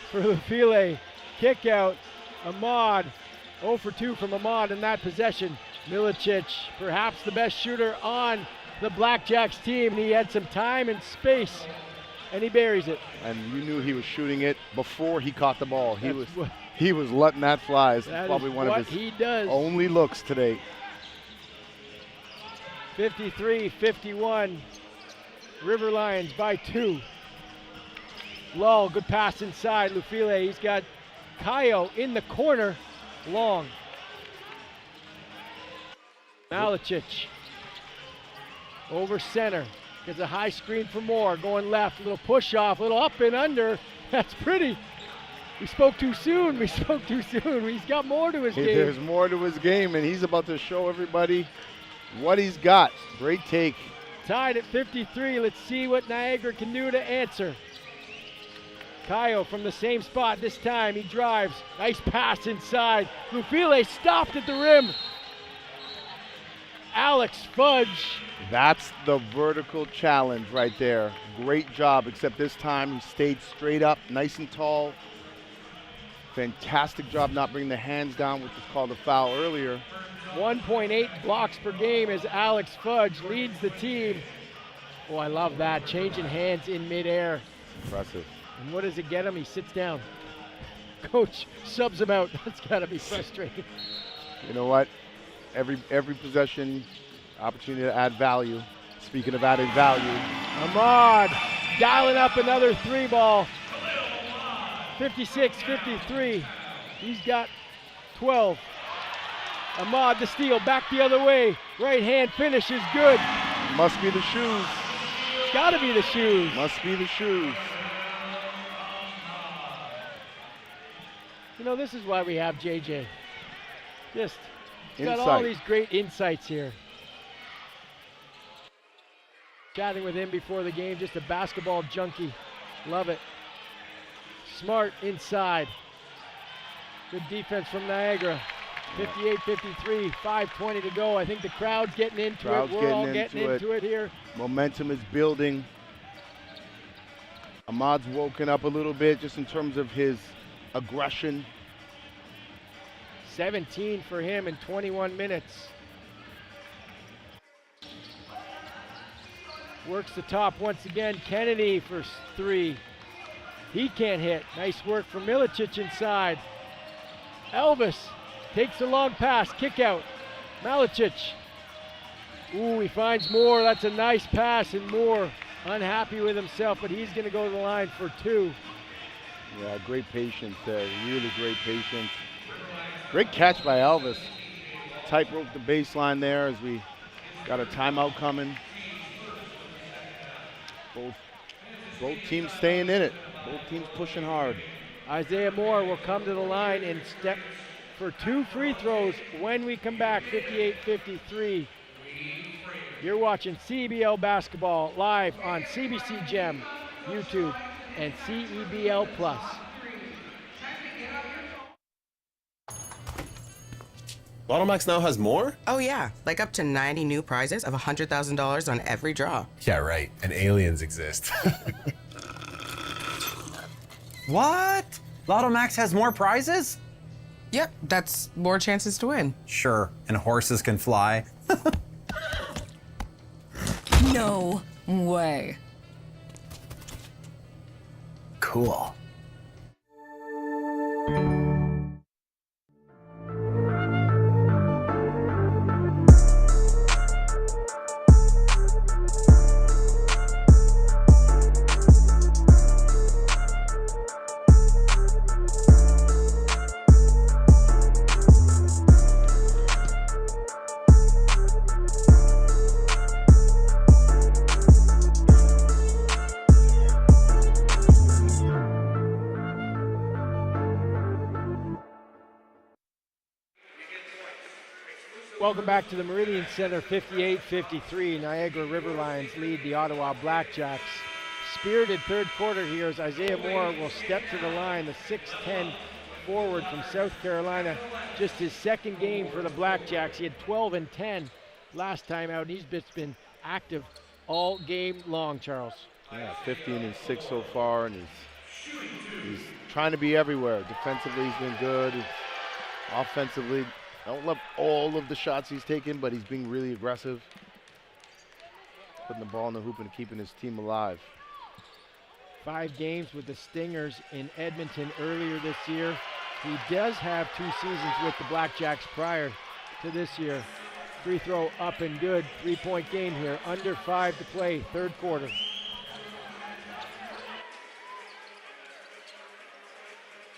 Speaker 2: for Lufile. Kick out. Ahmad. 0 for 2 from Ahmad in that possession. Milicic, perhaps the best shooter on the BlackJacks team. He had some time and space, and he buries it.
Speaker 3: And you knew he was shooting it before he caught the ball. He was letting that fly. It's probably one of his only looks today.
Speaker 2: 53-51. River Lions by 2. Lull, good pass inside. Lufile, he's got Kayo in the corner. Long. Malicic. Over center. Gets a high screen for Moore. Going left. A little push off. A little up and under. That's pretty. We spoke too soon. He's got more to his game.
Speaker 3: There's more to his game, and he's about to show everybody what he's got. Great take.
Speaker 2: Tied at 53. Let's see what Niagara can do to answer. Kayo from the same spot this time. He drives. Nice pass inside. Lufile stopped at the rim. Alex Fudge.
Speaker 3: That's the vertical challenge right there. Great job, except this time he stayed straight up, nice and tall. Fantastic job not bringing the hands down, which was called a foul earlier.
Speaker 2: 1.8 blocks per game as Alex Fudge leads the team. Oh, I love that. Changing hands in midair.
Speaker 3: Impressive.
Speaker 2: And what does it get him? He sits down. Coach subs him out. That's got to be frustrating.
Speaker 3: You know what? Every possession, opportunity to add value. Speaking of added value.
Speaker 2: Ahmad dialing up another 3-ball. 56-53. He's got 12. Ahmad the steal, back the other way. Right hand finish is good.
Speaker 3: Must be the shoes.
Speaker 2: Got to be the shoes.
Speaker 3: Must be the shoes.
Speaker 2: You know, this is why we have JJ. Just got all these great insights here. Chatting with him before the game, just a basketball junkie. Love it. Smart inside. Good defense from Niagara. 58-53, 5:20 to go. I think the crowd's getting into it. We're all getting into it here.
Speaker 3: Momentum is building. Ahmad's woken up a little bit just in terms of his aggression.
Speaker 2: 17 for him in 21 minutes. Works the top once again. Kennedy for 3. He can't hit. Nice work from Milicic inside. Elvis takes a long pass. Kick out. Malicic. Ooh, he finds Moore. That's a nice pass, and Moore unhappy with himself, but he's going to go to the line for 2.
Speaker 3: Yeah, great patience there. Really great patience. Great catch by Elvis. Tightrope the baseline there as we got a timeout coming. Both teams staying in it. Both teams pushing hard.
Speaker 2: Isaiah Moore will come to the line and step for 2 free throws when we come back, 58-53. You're watching CEBL basketball live on CBC Gem, YouTube, and CEBL Plus.
Speaker 23: Lotto Max now has more?
Speaker 24: Oh yeah, like up to 90 new prizes of $100,000 on every draw.
Speaker 23: Yeah, right. And aliens exist.
Speaker 25: What? Lotto Max has more prizes?
Speaker 24: Yep, that's more chances to win.
Speaker 25: Sure, and horses can fly.
Speaker 16: No way.
Speaker 23: Cool.
Speaker 2: Welcome back to the Meridian Centre, 58-53. Niagara River Lions lead the Ottawa BlackJacks. Spirited third quarter here as Isaiah Moore will step to the line, the 6'10" forward from South Carolina. Just his second game for the BlackJacks. He had 12 and 10 last time out. He's been active all game long, Charles.
Speaker 3: Yeah, 15 and 6 so far, and he's trying to be everywhere. Defensively, he's been good. Offensively, I don't love all of the shots he's taken, but he's being really aggressive. Putting the ball in the hoop and keeping his team alive.
Speaker 2: 5 games with the Stingers in Edmonton earlier this year. He does have 2 seasons with the BlackJacks prior to this year. Free throw up and good. 3-point game here. Under 5 to play, third quarter.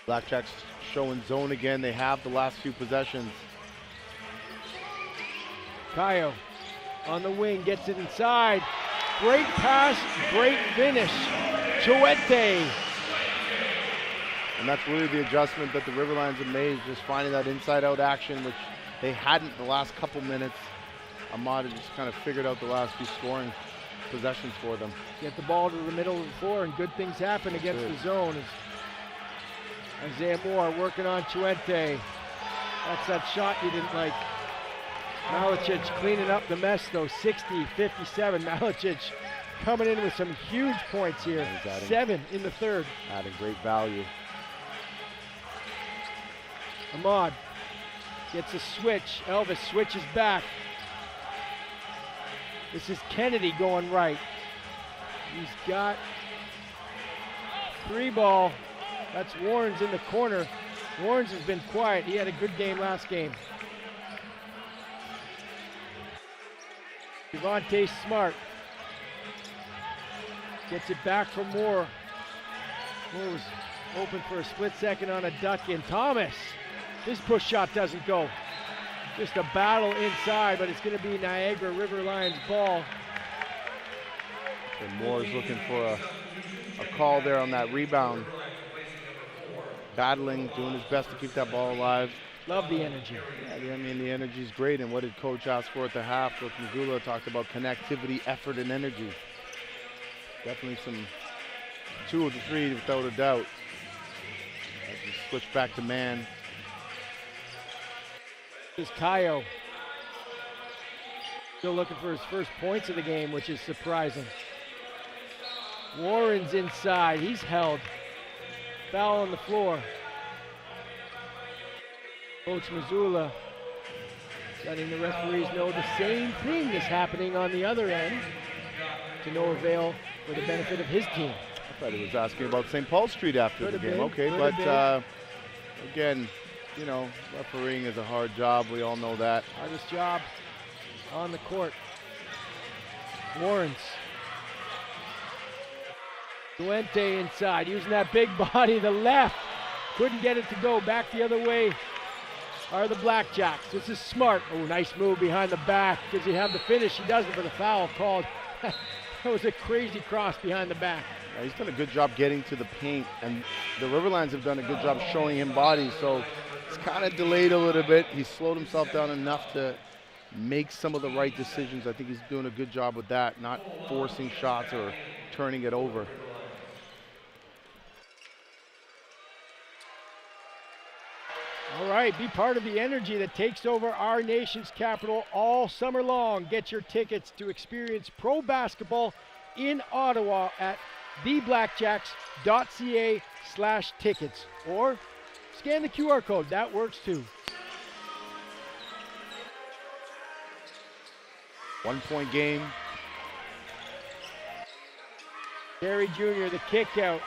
Speaker 3: BlackJacks showing zone again. They have the last few possessions.
Speaker 2: Kayo on the wing, gets it inside. Great pass, great finish. Chuete.
Speaker 3: And that's really the adjustment that the River Lions have made, just finding that inside-out action, which they hadn't the last couple minutes. Ahmad had just kind of figured out the last few scoring possessions for them.
Speaker 2: Get the ball to the middle of the floor and good things happen against the zone. Isaiah Moore working on Chuente. That's that shot you didn't like. Malicic cleaning up the mess though, 60-57. Malicic coming in with some huge points here. 7 in the third.
Speaker 3: Adding great value.
Speaker 2: Ahmad gets a switch. Elvis switches back. This is Kennedy going right. He's got 3 ball. That's Warrens in the corner. Warrens has been quiet. He had a good game last game. Devontae Smart gets it back from Moore. Moore was open for a split second on a duck in. Thomas, his push shot doesn't go. Just a battle inside, but it's going to be Niagara River Lions ball.
Speaker 3: And Moore's looking for a call there on that rebound. Battling, doing his best to keep that ball alive.
Speaker 2: Love the energy.
Speaker 3: Yeah, I mean, the energy's great. And what did Coach ask for at the half? Coach Mazzulla talked about connectivity, effort, and energy. Definitely some 2 of the 3 without a doubt. As we switch back to man.
Speaker 2: This is Kayo. Still looking for his first points of the game, which is surprising. Warren's inside. He's held. Foul on the floor. Coach Mazzulla letting the referees know the same thing is happening on the other end to no avail for the benefit of his team.
Speaker 3: I thought he was asking about St. Paul Street after the game. Okay, but again, you know, refereeing is a hard job. We all know that.
Speaker 2: Hardest job on the court. Warrens Duente inside, using that big body, the left. Couldn't get it to go. Back the other way are the BlackJacks. This is Smart. Oh, nice move behind the back. Does he have the finish? He doesn't, but a foul called. That was a crazy cross behind the back.
Speaker 3: Yeah, he's done a good job getting to the paint, and the River Lions have done a good job showing him body, so it's kind of delayed a little bit. He slowed himself down enough to make some of the right decisions. I think he's doing a good job with that, not forcing shots or turning it over.
Speaker 2: All right, be part of the energy that takes over our nation's capital all summer long. Get your tickets to experience pro basketball in Ottawa at theblackjacks.ca/tickets, or scan the QR code. That works too.
Speaker 3: 1 point game.
Speaker 2: Carey Jr., the kick out.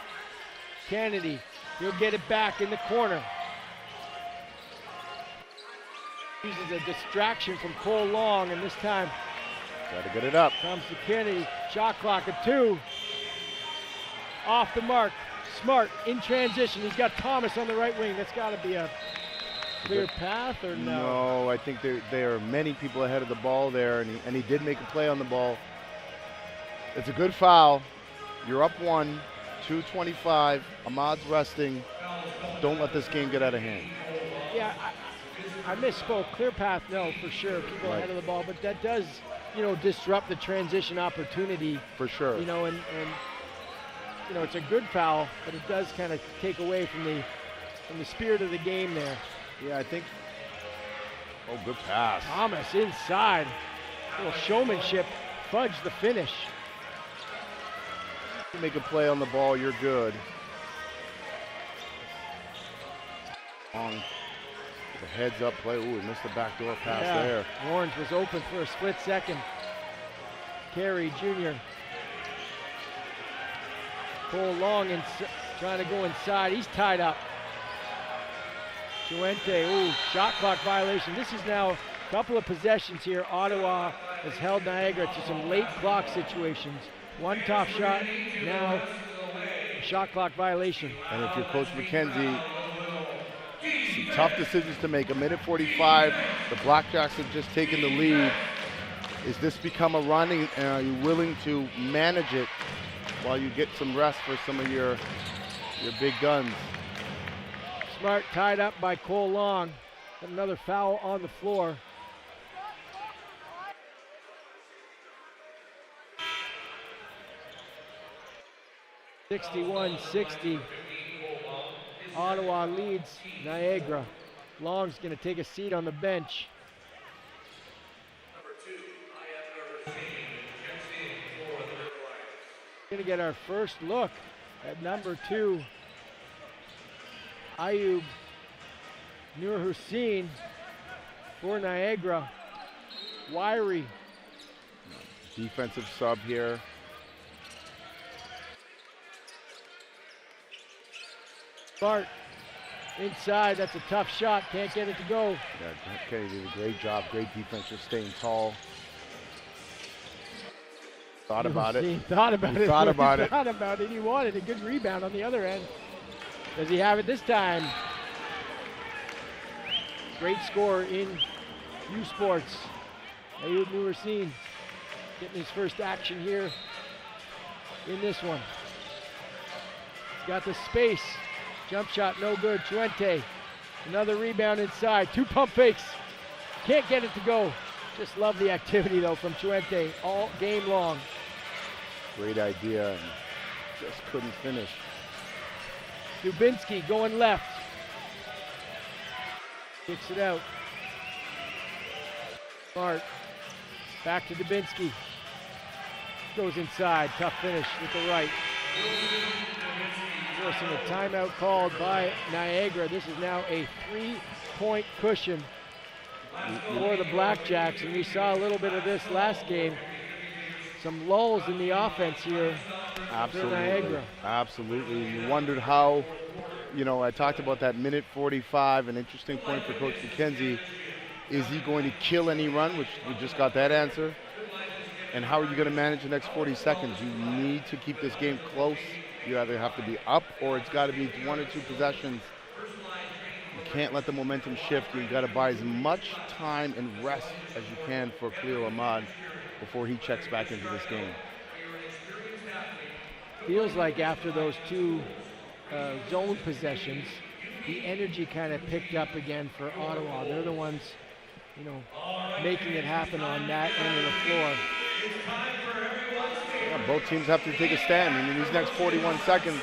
Speaker 2: Kennedy, he'll get it back in the corner. Uses a distraction from Cole Long, and this time
Speaker 3: got to get it up.
Speaker 2: Comes to Kennedy. Shot clock at 2. Off the mark. Smart in transition. He's got Thomas on the right wing. That's got to be a clear path, or no?
Speaker 3: No, I think there are many people ahead of the ball there, and he did make a play on the ball. It's a good foul. You're up 1, 2:25. Ahmad's resting. Don't let this game get out of hand.
Speaker 2: Yeah, I misspoke. Clear path, no, for sure. People ahead of the ball, but that does, disrupt the transition opportunity.
Speaker 3: For sure.
Speaker 2: And it's a good foul, but it does kind of take away from the spirit of the game there.
Speaker 3: Yeah, I think. Oh, good pass.
Speaker 2: Thomas inside. A little showmanship. Fudge the finish.
Speaker 3: You make a play on the ball, you're good. Long. The heads up play. Ooh, missed the backdoor pass there.
Speaker 2: Orange was open for a split second. Carey Jr. Cole Long trying to go inside. He's tied up. Duente, ooh, shot clock violation. This is now a couple of possessions here. Ottawa has held Niagara to some late clock situations. One top shot, now a shot clock violation.
Speaker 3: And if you're Coach McKenzie, some tough decisions to make. 1:45, the BlackJacks have just taken the lead. Is this become a run, and are you willing to manage it while you get some rest for some of your big guns?
Speaker 2: Smart tied up by Cole Long. Another foul on the floor. (61-60). Ottawa leads Niagara. Long's going to take a seat on the bench. Going to get our first look at number 2, Ayub Nur Hussein for Niagara. Wiry.
Speaker 3: Defensive sub here.
Speaker 2: Smart inside, that's a tough shot, can't get it to go.
Speaker 3: Yeah, Kenny did a great job, great defense, just staying tall. Thought about it.
Speaker 2: He thought about it.
Speaker 3: Thought about it.
Speaker 2: Thought about it. He wanted a good rebound on the other end. Does he have it this time? Great score in U Sports. Ayub Nur Hussein getting his first action here in this one. He's got the space. Jump shot, no good. Duente, another rebound inside. 2 pump fakes. Can't get it to go. Just love the activity, though, from Duente all game long.
Speaker 3: Great idea, and just couldn't finish.
Speaker 2: Dubinsky going left. Kicks it out. Smart. Back to Dubinsky. Goes inside. Tough finish with the right. Forcing a timeout called by Niagara. This is now a 3-point cushion for the BlackJacks, and we saw a little bit of this last game. Some lulls in the offense here for Niagara.
Speaker 3: Absolutely. You wondered how, I talked about that 1:45, an interesting point for Coach McKenzie. Is he going to kill any run, which we just got that answer? And how are you going to manage the next 40 seconds? You need to keep this game close You either have to be up or it's got to be 1 or 2 possessions. You can't let the momentum shift. You've got to buy as much time and rest as you can for Khalil Ahmad before he checks back into this game.
Speaker 2: Feels like after those 2 zone possessions, the energy kind of picked up again for Ottawa. They're the ones, you know, making it happen on that end of the floor.
Speaker 3: Yeah, both teams have to take a stand. I mean, these next 41 seconds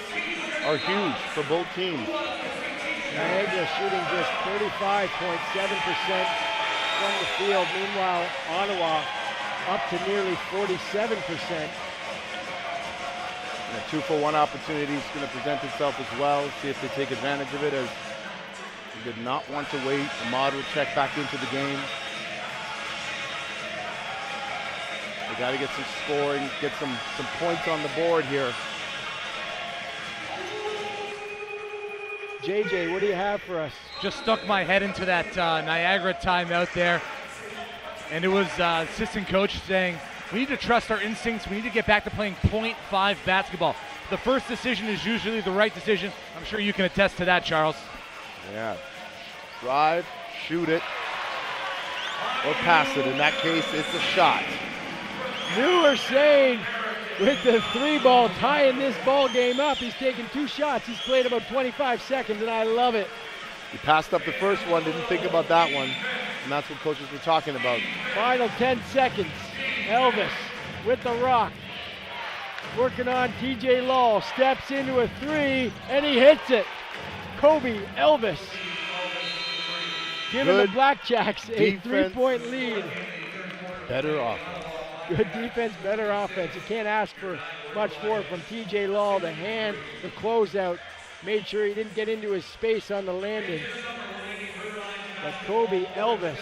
Speaker 3: are huge for both teams.
Speaker 2: Niagara shooting just 35.7% from the field. Meanwhile, Ottawa up to nearly 47%.
Speaker 3: And a 2-for-1 opportunity is going to present itself as well. See if they take advantage of it, as they did not want to wait. Ahmad will check back into the game. They got to get some scoring, get some points on the board here.
Speaker 2: JJ, what do you have for us?
Speaker 1: Just stuck my head into that Niagara timeout there. And it was assistant coach saying, we need to trust our instincts. We need to get back to playing .5 basketball. The first decision is usually the right decision. I'm sure you can attest to that, Charles.
Speaker 3: Yeah. Drive, shoot it, or pass it. In that case, it's a shot.
Speaker 2: Newer Sane with the 3-ball, tying this ball game up. He's taken 2 shots. He's played about 25 seconds, and I love it.
Speaker 3: He passed up the first one, didn't think about that one, and that's what coaches were talking about.
Speaker 2: Final 10 seconds. Elvis with the rock. Working on TJ Lull. Steps into a 3, and he hits it. Kobe Elvis giving the BlackJacks a 3-point lead.
Speaker 3: Better offense.
Speaker 2: Good defense, better offense. You can't ask for much more from TJ Lull. The hand, the closeout, made sure he didn't get into his space on the landing. But Kobe Elvis.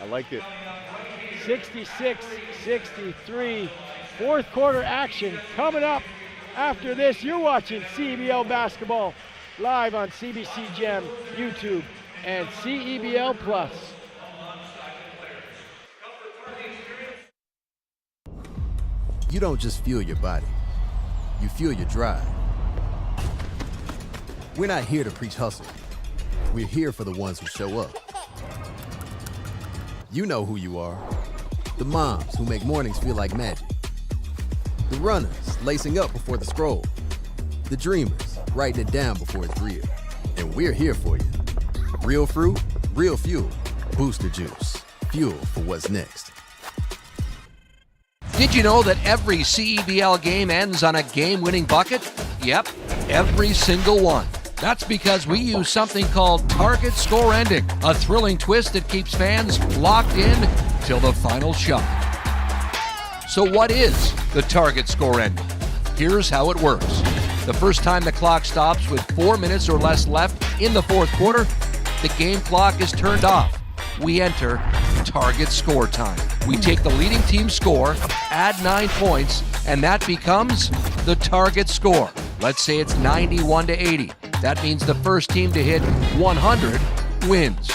Speaker 3: I like it.
Speaker 2: 66-63. Fourth quarter action coming up after this. You're watching CEBL basketball live on CBC Gem, YouTube, and CEBL Plus.
Speaker 5: You don't just feel your body, you feel your drive. We're not here to preach hustle. We're here for the ones who show up. You know who you are. The moms who make mornings feel like magic. The runners lacing up before the scroll. The dreamers writing it down before it's real. And we're here for you. Real fruit, real fuel. Booster Juice. Fuel for what's next.
Speaker 10: Did you know that every CEBL game ends on a game-winning bucket? Yep, every single one. That's because we use something called target score ending, a thrilling twist that keeps fans locked in till the final shot. So what is the target score ending? Here's how it works. The first time the clock stops with 4 minutes or less left in the fourth quarter, the game clock is turned off. We enter target score time. We take the leading team's score, add 9 points, and that becomes the target score. Let's say it's 91-80. That means the first team to hit 100 wins.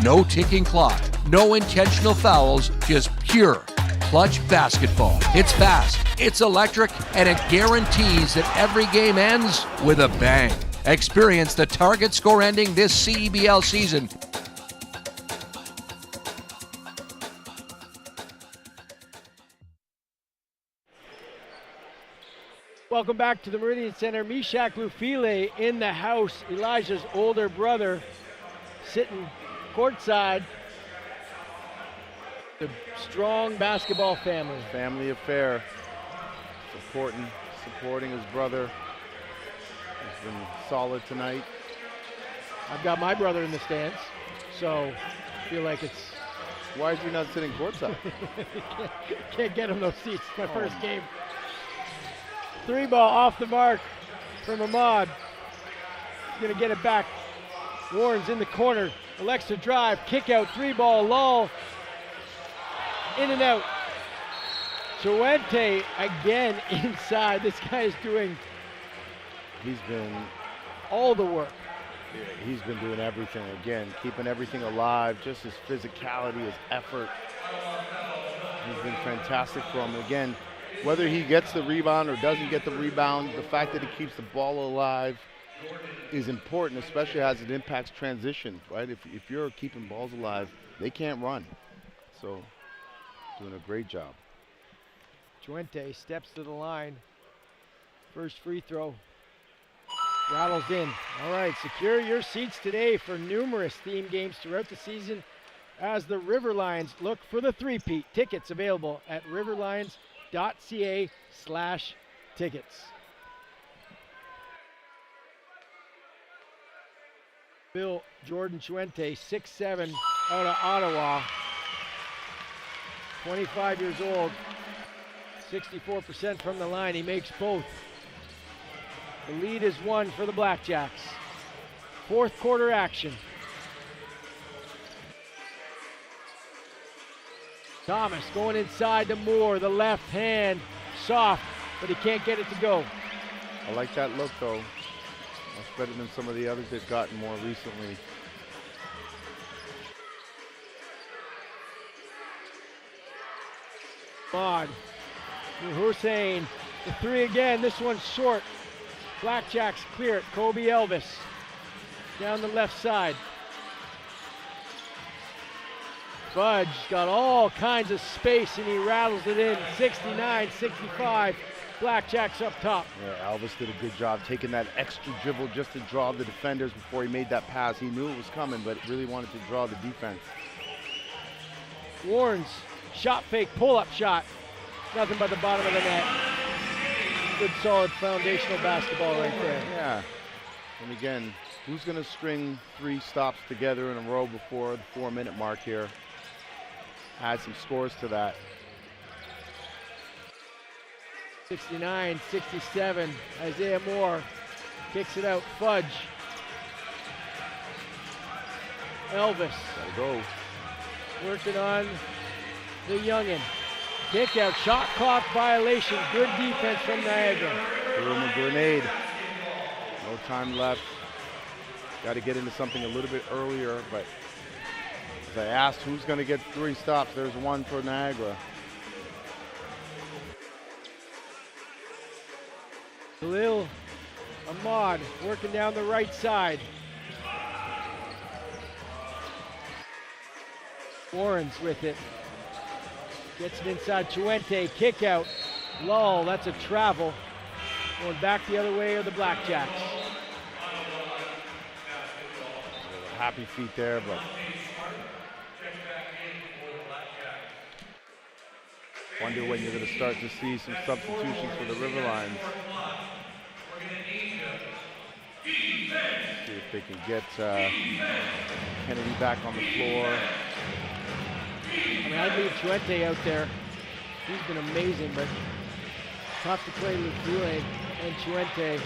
Speaker 10: No ticking clock, no intentional fouls, just pure clutch basketball. It's fast, it's electric, and it guarantees that every game ends with a bang. Experience the target score ending this CEBL season.
Speaker 2: Welcome back to the Meridian Centre. Mishak Lufile in the house. Elijah's older brother sitting courtside. The strong basketball family.
Speaker 3: Family affair. Supporting his brother. He's been solid tonight.
Speaker 2: I've got my brother in the stands, so I feel like it's...
Speaker 3: Why is he not sitting courtside?
Speaker 2: can't get him those seats. It's my first game. 3-ball off the mark from Ahmad. He's going to get it back. Warren's in the corner. Elects to drive. Kick out. 3-ball. Lull. In and out. Chuente again inside. This guy is doing...
Speaker 3: He's been...
Speaker 2: all the work.
Speaker 3: Yeah, he's been doing everything. Again, keeping everything alive. Just his physicality, his effort. He's been fantastic for him. Again, whether he gets the rebound or doesn't get the rebound, the fact that he keeps the ball alive is important, especially as it impacts transition, right? If you're keeping balls alive, they can't run. So, doing a great job.
Speaker 2: Chuente steps to the line. First free throw. Rattles in. All right, secure your seats today for numerous theme games throughout the season as the River Lions look for the three-peat. Tickets available at riverlions.ca/tickets. Bill Jordan Chuente, 6'7", out of Ottawa. 25 years old, 64% from the line. He makes both. The lead is 1 for the BlackJacks. Fourth quarter action. Thomas going inside to Moore, the left hand, soft, but he can't get it to go.
Speaker 3: I like that look though. Much better than some of the others they've gotten more recently.
Speaker 2: Mod, Hussein, the three again, this one's short. BlackJacks clear it, Kobe Elvis, down the left side. Fudge got all kinds of space and he rattles it in, 69-65, BlackJacks up top.
Speaker 3: Yeah, Elvis did a good job taking that extra dribble just to draw the defenders before he made that pass. He knew it was coming, but really wanted to draw the defense.
Speaker 2: Warren's shot fake, pull-up shot, nothing but the bottom of the net. Good solid foundational basketball right there.
Speaker 3: Yeah, and again, who's gonna string 3 stops together in a row before the 4-minute mark here? Add some scores to that.
Speaker 2: 69-67, Isaiah Moore kicks it out, Fudge. Elvis.
Speaker 3: Gotta go.
Speaker 2: Working on the youngin. Kick out, shot clock violation, good defense from Niagara.
Speaker 3: Threw him a grenade. No time left. Got to get into something a little bit earlier, but as I asked who's going to get 3 stops, there's 1 for Niagara.
Speaker 2: Khalil Ahmad working down the right side. Warren's with it. Gets it inside Chuente, kick out. Lull, that's a travel. Going back the other way are the BlackJacks.
Speaker 3: Happy feet there, but wonder when you're going to start to see some substitutions for the River Lions. See if they can get Kennedy back on the floor.
Speaker 2: I mean, I'd leave Chuente out there. He's been amazing, but tough to play with Dule and Chuente.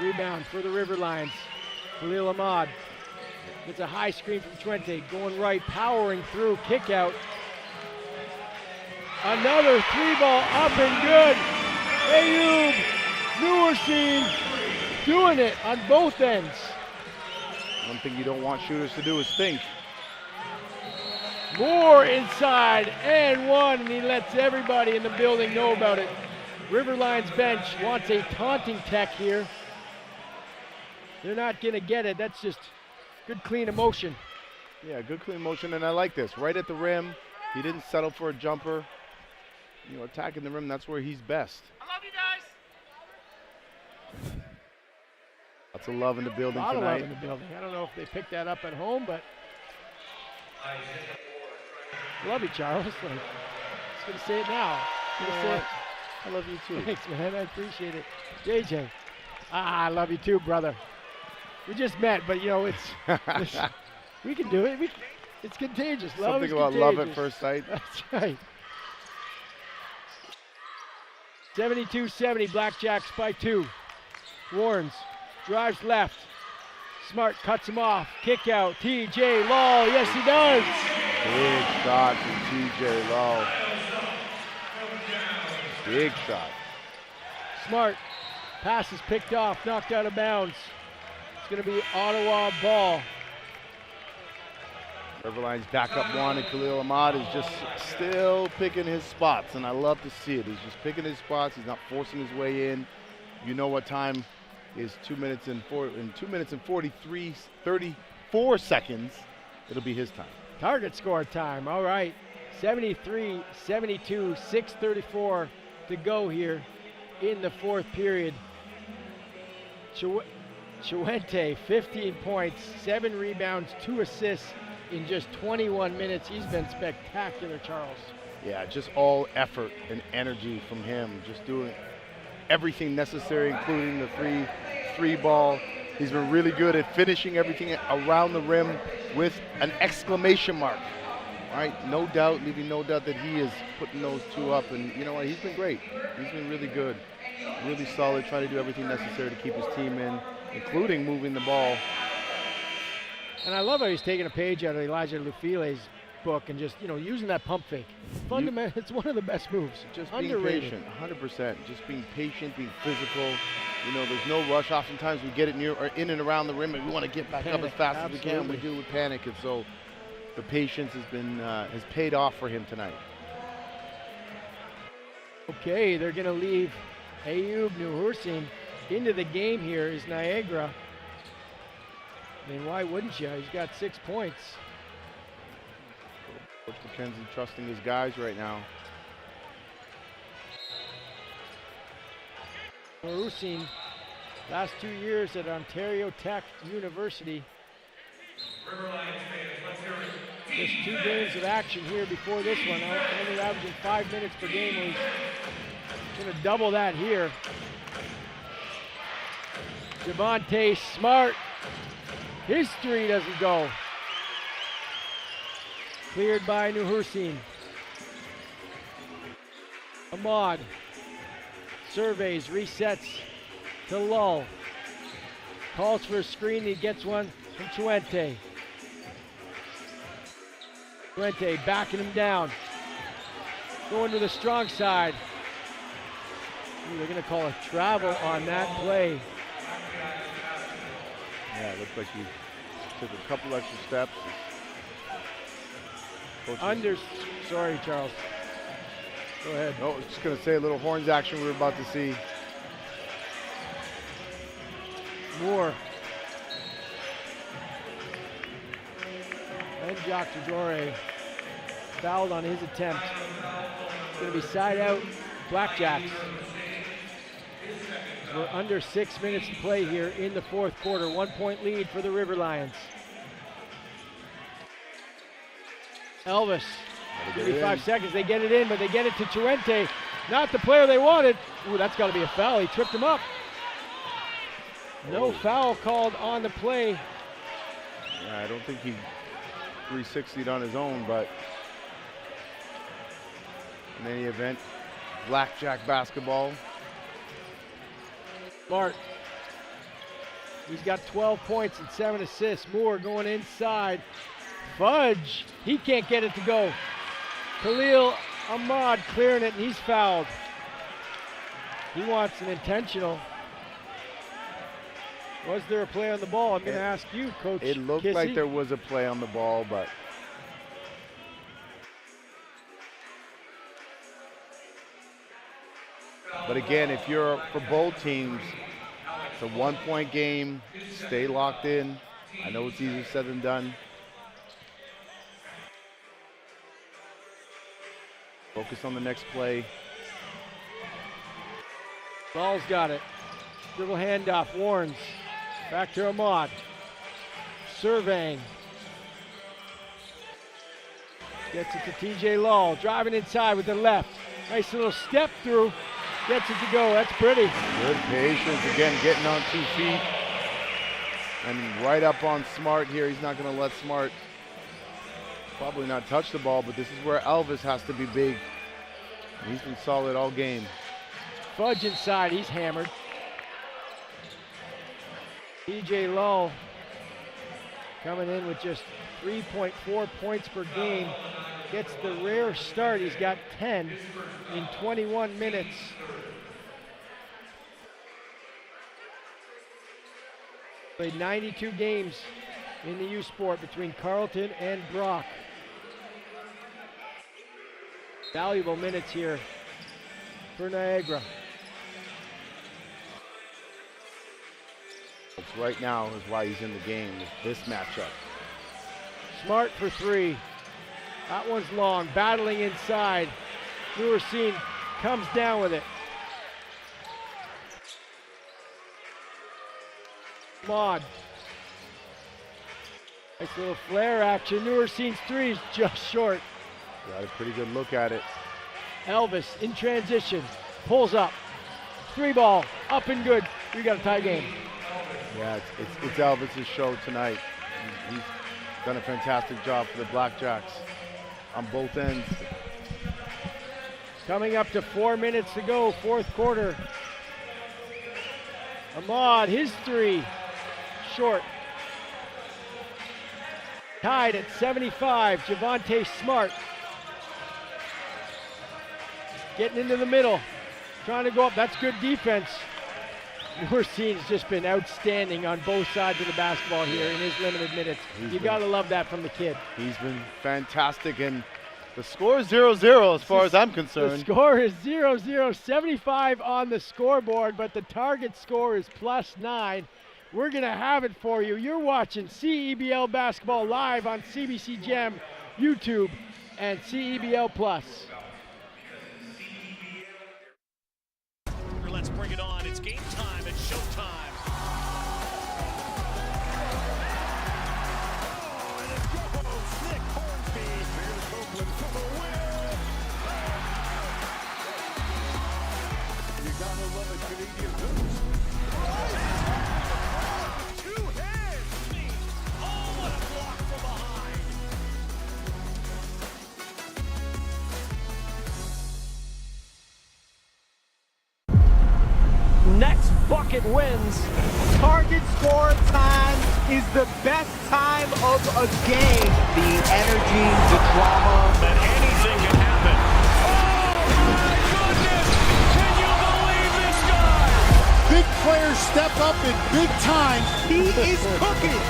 Speaker 2: Rebound for the River Lions. Khalil Ahmad gets a high screen from Chuente, going right, powering through, kick out. Another 3-ball up and good. Ayub, newer scene, doing it on both ends.
Speaker 3: One thing you don't want shooters to do is think.
Speaker 2: Moore inside and 1, and he lets everybody in the building know about it. River Lions bench wants a taunting tech here. They're not gonna get it. That's just good clean emotion.
Speaker 3: Yeah, good clean motion, and I like this. Right at the rim, he didn't settle for a jumper. You know, attacking the rim, that's where he's best.
Speaker 1: I love you guys.
Speaker 3: Lots of love in the building
Speaker 2: tonight. A lot of love in the building. I don't know if they picked that up at home, but love you, Charles. Like, just gonna say it now. Say it.
Speaker 3: I love you too.
Speaker 2: Thanks, man. I appreciate it. JJ, I love you too, brother. We just met, but you know it's we can do it. It's contagious. Love
Speaker 3: Something
Speaker 2: is
Speaker 3: about
Speaker 2: contagious.
Speaker 3: love at first sight.
Speaker 2: That's right. 72-70, BlackJacks by 2. Warrens drives left. Smart cuts him off. Kick out. TJ Law. Yes, he does.
Speaker 3: Big shot from TJ Law. Big shot.
Speaker 2: Smart. Pass is picked off. Knocked out of bounds. It's going to be Ottawa ball.
Speaker 3: River Lions back up one, and Khalil Ahmad is just still picking his spots, and I love to see it. He's just picking his spots. He's not forcing his way in. You know what time is 2 minutes and 34 seconds. It'll be his time.
Speaker 2: Target score time. All right. 73-72, 6:34 to go here in the fourth period. Chuente, 15 points, 7 rebounds, 2 assists in just 21 minutes. He's been spectacular, Charles.
Speaker 3: Yeah, just all effort and energy from him. Just doing everything necessary, including the three ball. He's been really good at finishing everything around the rim with an exclamation mark. All right, no doubt, leaving no doubt that he is putting those two up. And you know what, he's been great. He's been really good, really solid, trying to do everything necessary to keep his team in, including moving the ball.
Speaker 2: And I love how he's taking a page out of Elijah Lufile's book and just, using that pump fake. Fundamental, it's one of the best moves.
Speaker 3: Just
Speaker 2: underrated.
Speaker 3: being patient, 100%. Just being patient, being physical. There's no rush. Oftentimes we get it near or in and around the rim, and we want to get back up as fast as we can. We do with panic, and so the patience has paid off for him tonight.
Speaker 2: Okay, they're going to leave Ayub Nuhursin into the game here is Niagara. I mean, why wouldn't you? He's got 6 points.
Speaker 3: Coach McKenzie trusting his guys right now.
Speaker 2: Nuhursin, last 2 years at Ontario Tech University. Just 2 games of action here before this one. Only averaging 5 minutes per game. He's going to double that here. Javonte Smart. His 3 doesn't go. Cleared by Nuhursin. Ahmad surveys, resets to Lull. Calls for a screen, he gets one from Chuente. Chuente backing him down. Going to the strong side. Ooh, they're going to call a travel on that play.
Speaker 3: Yeah, it looks like he took a couple extra steps.
Speaker 2: Sorry, Charles. Go ahead.
Speaker 3: No, I was just going to say a little horns action we were about to see.
Speaker 2: Moore. And Jacques Tadore fouled on his attempt. It's going to be side out, BlackJacks. We're under 6 minutes to play here in the fourth quarter. 1 point lead for the River Lions. Elvis, 35 seconds. They get it in, but they get it to Chuente. Not the player they wanted. Ooh, that's got to be a foul. He tripped him up. No foul called on the play.
Speaker 3: Yeah, I don't think he 360'd on his own, but in any event, BlackJack basketball.
Speaker 2: Smart. He's got 12 points and 7 assists. Moore going inside. Fudge. He can't get it to go. Khalil Ahmad clearing it, and he's fouled. He wants an intentional. Was there a play on the ball? I'm going to ask you, Coach.
Speaker 3: It looked
Speaker 2: Kissy.
Speaker 3: like there was a play on the ball, but again, if you're for both teams, it's a 1 point game. Stay locked in. I know it's easier said than done. Focus on the next play.
Speaker 2: Ball's got it. Dribble handoff, Warnes. Back to Ahmad. Surveying. Gets it to TJ Lull. Driving inside with the left. Nice little step through. Gets it to go. That's pretty.
Speaker 3: Good patience. Again, getting on 2 feet. And right up on Smart here. He's not going to let Smart probably not touch the ball, but this is where Elvis has to be big. He's been solid all game.
Speaker 2: Fudge inside. He's hammered. TJ Lull coming in with just 3.4 points per game. Gets the rare start. He's got 10 in 21 minutes. Played 92 games in the U Sport between Carleton and Brock. Valuable minutes here for Niagara.
Speaker 3: It's right now is why he's in the game, is this matchup.
Speaker 2: Smart for three. That one's long, battling inside. Nursing comes down with it. Maud. Nice little flare action. Nursing's three is just short.
Speaker 3: Got a pretty good look at it.
Speaker 2: Elvis in transition, pulls up. Three ball, up and good. We got a tie game.
Speaker 3: Yeah, it's Elvis's show tonight. He's done a fantastic job for the BlackJacks on both ends.
Speaker 2: Coming up to 4 minutes to go, fourth quarter. Ahmad, his three, short. Tied at 75, Javante Smart. Getting into the middle, trying to go up, that's good defense. Nursing's just been outstanding on both sides of the basketball here in his limited minutes. You gotta love that from the kid.
Speaker 3: He's been fantastic, and the score is 0-0 as far as I'm concerned.
Speaker 2: The score is 0-0, 75 on the scoreboard, but the target score is +9. We're gonna have it for you. You're watching CEBL basketball live on CBC Gem, YouTube, and CEBL Plus.
Speaker 4: Let's bring it on. It's game time. It's showtime. Oh, and it goes. Nick Hornsby. Here's Oakland for the win.
Speaker 7: You gotta love a Canadian hoops.
Speaker 4: Two hands. Oh, what a block from behind.
Speaker 9: Next bucket wins. Target score time is the best time of a game. The energy, the drama.
Speaker 4: That anything can happen. Oh my goodness! Can you believe this guy?
Speaker 7: Big players step up in big time.
Speaker 9: He is cooking.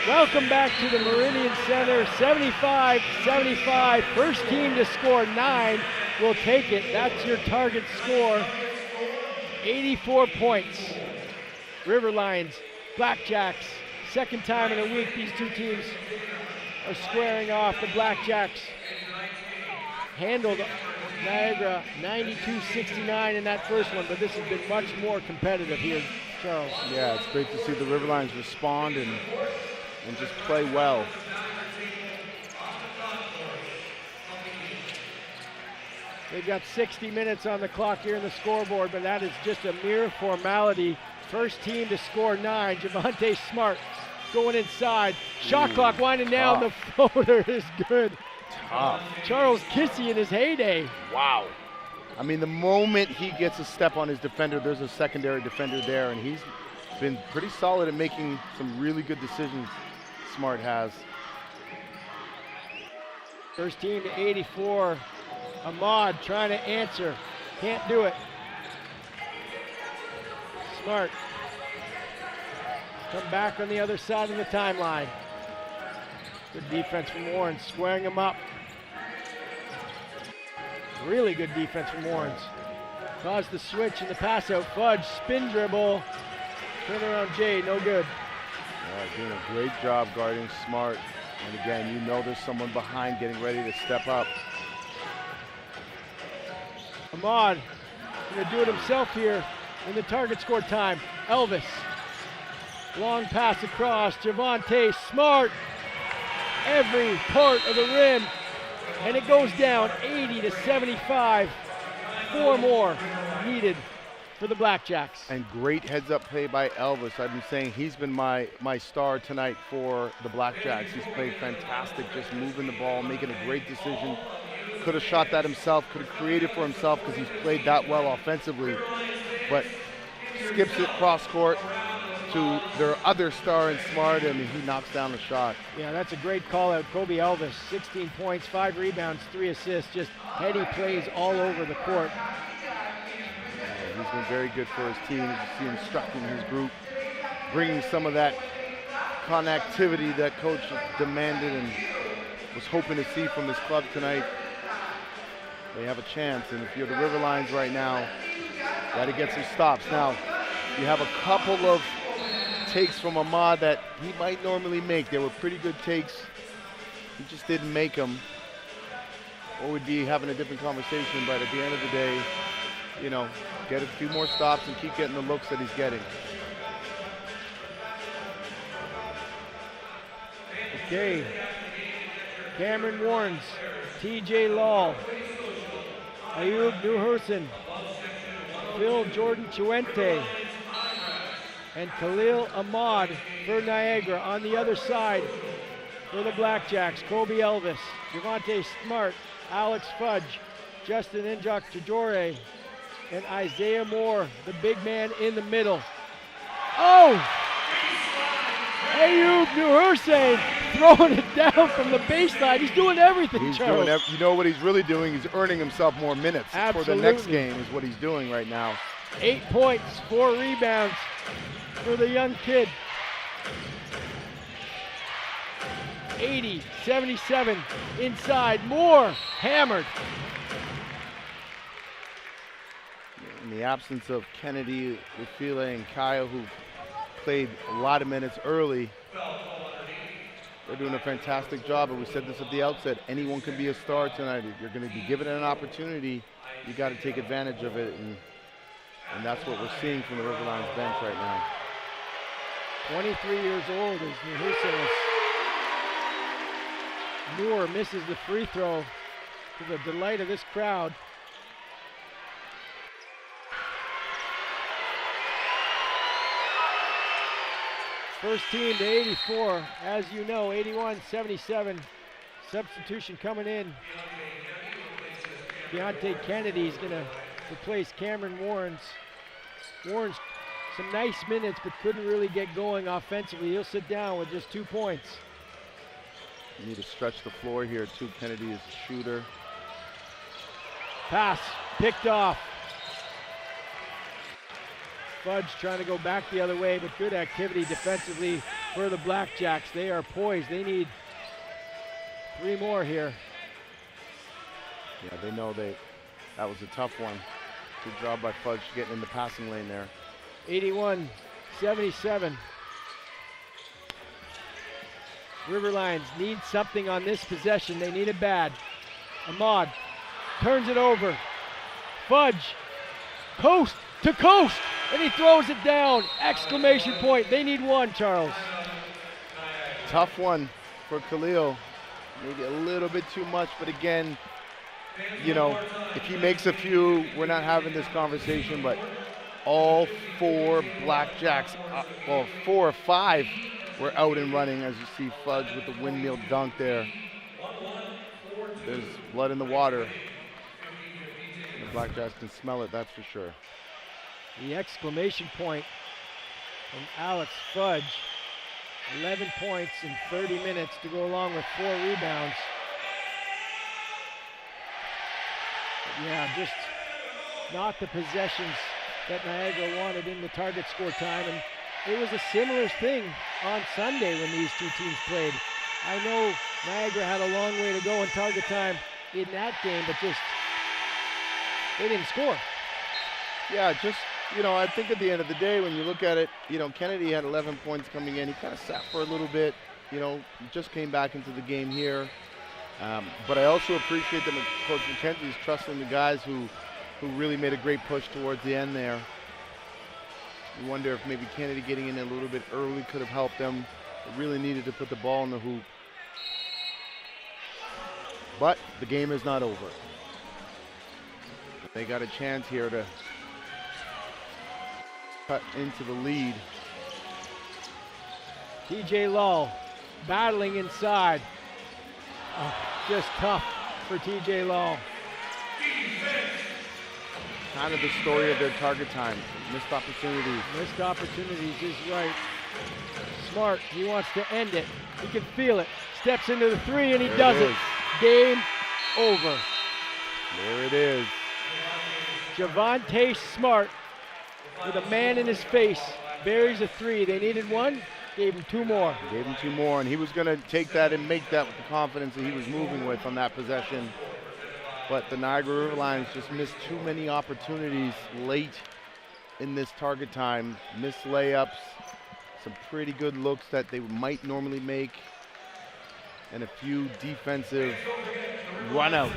Speaker 2: Welcome back to the Meridian Centre, 75-75. First team to score 9 will take it. That's your target score. 84 points. River Lions, BlackJacks. Second time in a week these two teams are squaring off. The BlackJacks handled Niagara 92-69 in that first one, but this has been much more competitive here, Charles.
Speaker 3: Yeah, it's great to see the River Lions respond and just play well.
Speaker 2: They've got 60 minutes on the clock here in the scoreboard, but that is just a mere formality. First team to score 9, Javante Smart going inside. Shot clock winding down, the floater is good.
Speaker 3: Tough.
Speaker 2: Charles Kissy in his heyday.
Speaker 3: Wow. I mean, the moment he gets a step on his defender, there's a secondary defender there, and he's been pretty solid at making some really good decisions. Smart has.
Speaker 2: First team to 84. Ahmad trying to answer. Can't do it. Smart. Come back on the other side of the timeline. Good defense from Warren, squaring him up. Really good defense from Warrens. Caused the switch and the pass out. Fudge, spin dribble. Turn around Jay, no good.
Speaker 3: Doing a great job guarding Smart. And again, you know there's someone behind getting ready to step up.
Speaker 2: Ahmad gonna do it himself here in the target score time. Elvis. Long pass across. Javante Smart. Every part of the rim. And it goes down 80-75. 4 more needed for the BlackJacks.
Speaker 3: And great heads-up play by Elvis. I've been saying he's been my star tonight for the BlackJacks. He's played fantastic, just moving the ball, making a great decision. Could have shot that himself, could have created for himself because he's played that well offensively. But skips it cross court, to their other star in Smart, and he knocks down the shot.
Speaker 2: Yeah, that's a great call out. Kobe Elvis, 16 points, 5 rebounds, 3 assists, just heady plays all over the court.
Speaker 3: He's been very good for his team. You see him instructing his group, bringing some of that connectivity that coach demanded and was hoping to see from his club tonight. They have a chance, and if you're the River Lions right now, got to get some stops. Now, you have a couple of takes from Ahmad that he might normally make. They were pretty good takes. He just didn't make them. Or we'd be having a different conversation, but at the end of the day, you know, get a few more stops and keep getting the looks that he's getting.
Speaker 2: Okay, Cameron Warrens, TJ Law, Ayub Nuhursen, Phil Jordan Chuente, and Khalil Ahmad for Niagara. On the other side for the Blackjacks, Kobe Elvis, Javante Smart, Alex Fudge, Justin Njok-Tjore, and Isaiah Moore, the big man in the middle. Oh! Ayub Nuhursen throwing it down from the baseline. He's doing everything, Charles.
Speaker 3: You know what he's really doing? He's earning himself more minutes.
Speaker 2: Absolutely.
Speaker 3: For the next game is what he's doing right now.
Speaker 2: 8 points, 4 rebounds for the young kid. 80-77 inside. Moore hammered.
Speaker 3: In the absence of Kennedy, Ufile, and Kyle, who played a lot of minutes early, they're doing a fantastic job. And we said this at the outset, anyone can be a star tonight. If you're going to be given an opportunity, you got to take advantage of it. And that's what we're seeing from the River Lions bench right now.
Speaker 2: 23 years old is Nuhursen. Moore misses the free throw to the delight of this crowd. First team to 84, as you know, 81-77. Substitution coming in. Deontay Kennedy is going to replace Cameron Warrens. Warrens, some nice minutes, but couldn't really get going offensively. He'll sit down with just 2 points.
Speaker 3: You need to stretch the floor here, too. Kennedy is a shooter.
Speaker 2: Pass picked off. Fudge trying to go back the other way, but good activity defensively for the Blackjacks. They are poised. They need 3 more here.
Speaker 3: Yeah, they know that was a tough one. Good job by Fudge getting in the passing lane there.
Speaker 2: 81-77. River Lions need something on this possession. They need it bad. Ahmad turns it over. Fudge, coast to coast, and he throws it down. Exclamation point. They need 1, Charles.
Speaker 3: Tough one for Khalil. Maybe a little bit too much, but again, you know, if he makes a few, we're not having this conversation, but all 4 Blackjacks, well, 4 or 5 were out and running, as you see Fudge with the windmill dunk there. There's blood in the water. The Blackjacks can smell it, that's for sure.
Speaker 2: The exclamation point from Alex Fudge. 11 points in 30 minutes to go along with 4 rebounds. Yeah, just not the possessions that Niagara wanted in the target score time. And it was a similar thing on Sunday when these 2 teams played. I know Niagara had a long way to go in target time in that game, but just, they didn't score.
Speaker 3: Yeah, just, you know, I think at the end of the day, when you look at it, you know, Kennedy had 11 points coming in. He kind of sat for a little bit, you know, just came back into the game here. But I also appreciate that Coach McKenzie is trusting the guys who really made a great push towards the end there. You wonder if maybe Kennedy getting in a little bit early could have helped them. They really needed to put the ball in the hoop. But the game is not over. They got a chance here to cut into the lead.
Speaker 2: TJ Lull battling inside. Just tough for TJ Lull.
Speaker 3: kind of the story of their target time. Missed opportunities.
Speaker 2: Missed opportunities is right. Smart, he wants to end it. He can feel it. Steps into the three and he does it. Game over.
Speaker 3: There it is.
Speaker 2: Javonte Smart with a man in his face. Buries a three. They needed one, gave him two more.
Speaker 3: Gave him two more, and he was going to take that and make that with the confidence that he was moving with on that possession. But the Niagara River Lions just missed too many opportunities late in this target time. Missed layups, some pretty good looks that they might normally make, and a few defensive runouts.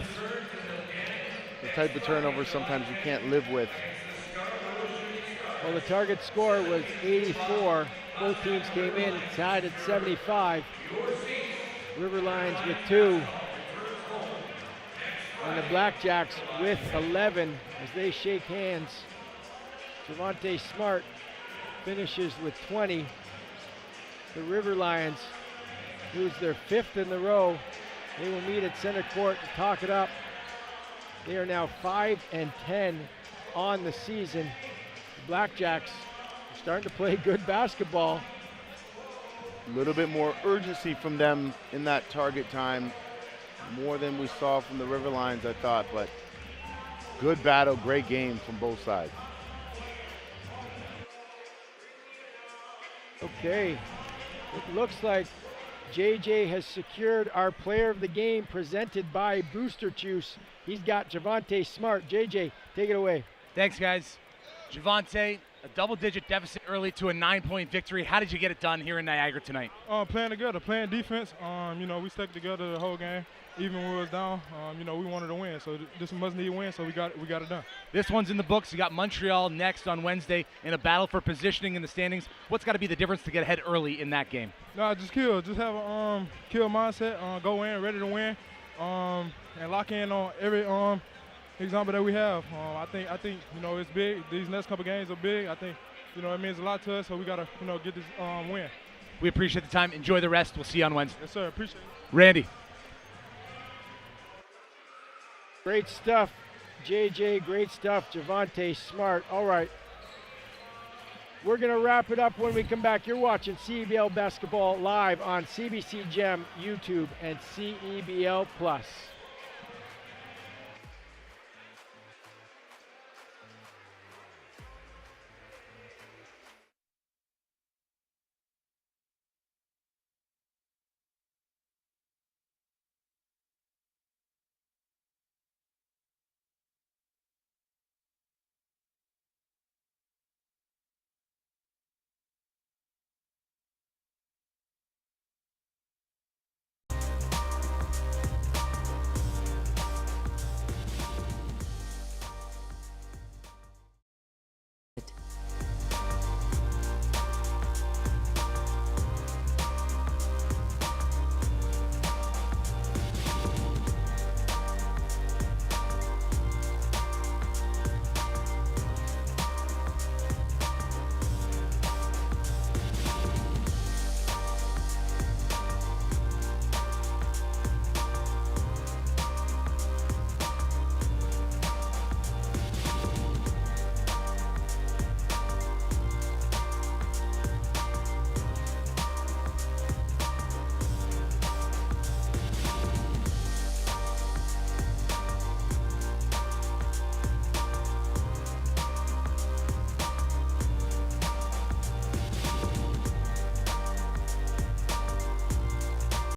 Speaker 3: The type of turnovers sometimes you can't live with.
Speaker 2: Well, the target score was 84. Both teams came in tied at 75. River Lions with 2. And the BlackJacks with 11 as they shake hands. Javonte Smart finishes with 20. The River Lions lose their 5th in a row. They will meet at center court to talk it up. They are now 5-10 on the season. The BlackJacks are starting to play good basketball.
Speaker 3: A little bit more urgency from them in that target time, more than we saw from the River Lions, I thought, but good battle, great game from both sides.
Speaker 2: Okay, it looks like JJ has secured our player of the game presented by Booster Juice. He's got Javonte Smart. JJ, take it away.
Speaker 1: Thanks, guys. Javonte, a double-digit deficit early to a 9-point victory. How did you get it done here in Niagara tonight?
Speaker 21: Playing together, playing defense. We stuck together the whole game. Even when we was down, we wanted to win. So this must-need win, so we got it done.
Speaker 1: This one's in the books. You got Montreal next on Wednesday in a battle for positioning in the standings. What's got to be the difference to get ahead early in that game?
Speaker 21: No, just kill. Just have a kill mindset. Go in, ready to win, and lock in on every example that we have. I think it's big. These next couple games are big. I think it means a lot to us. So we gotta get this win.
Speaker 1: We appreciate the time. Enjoy the rest. We'll see you on Wednesday.
Speaker 21: Yes, sir. Appreciate it.
Speaker 1: Randy.
Speaker 2: Great stuff, JJ. Great stuff, Javonte Smart. All right. We're going to wrap it up when we come back. You're watching CEBL Basketball live on CBC Gem, YouTube, and CEBL Plus.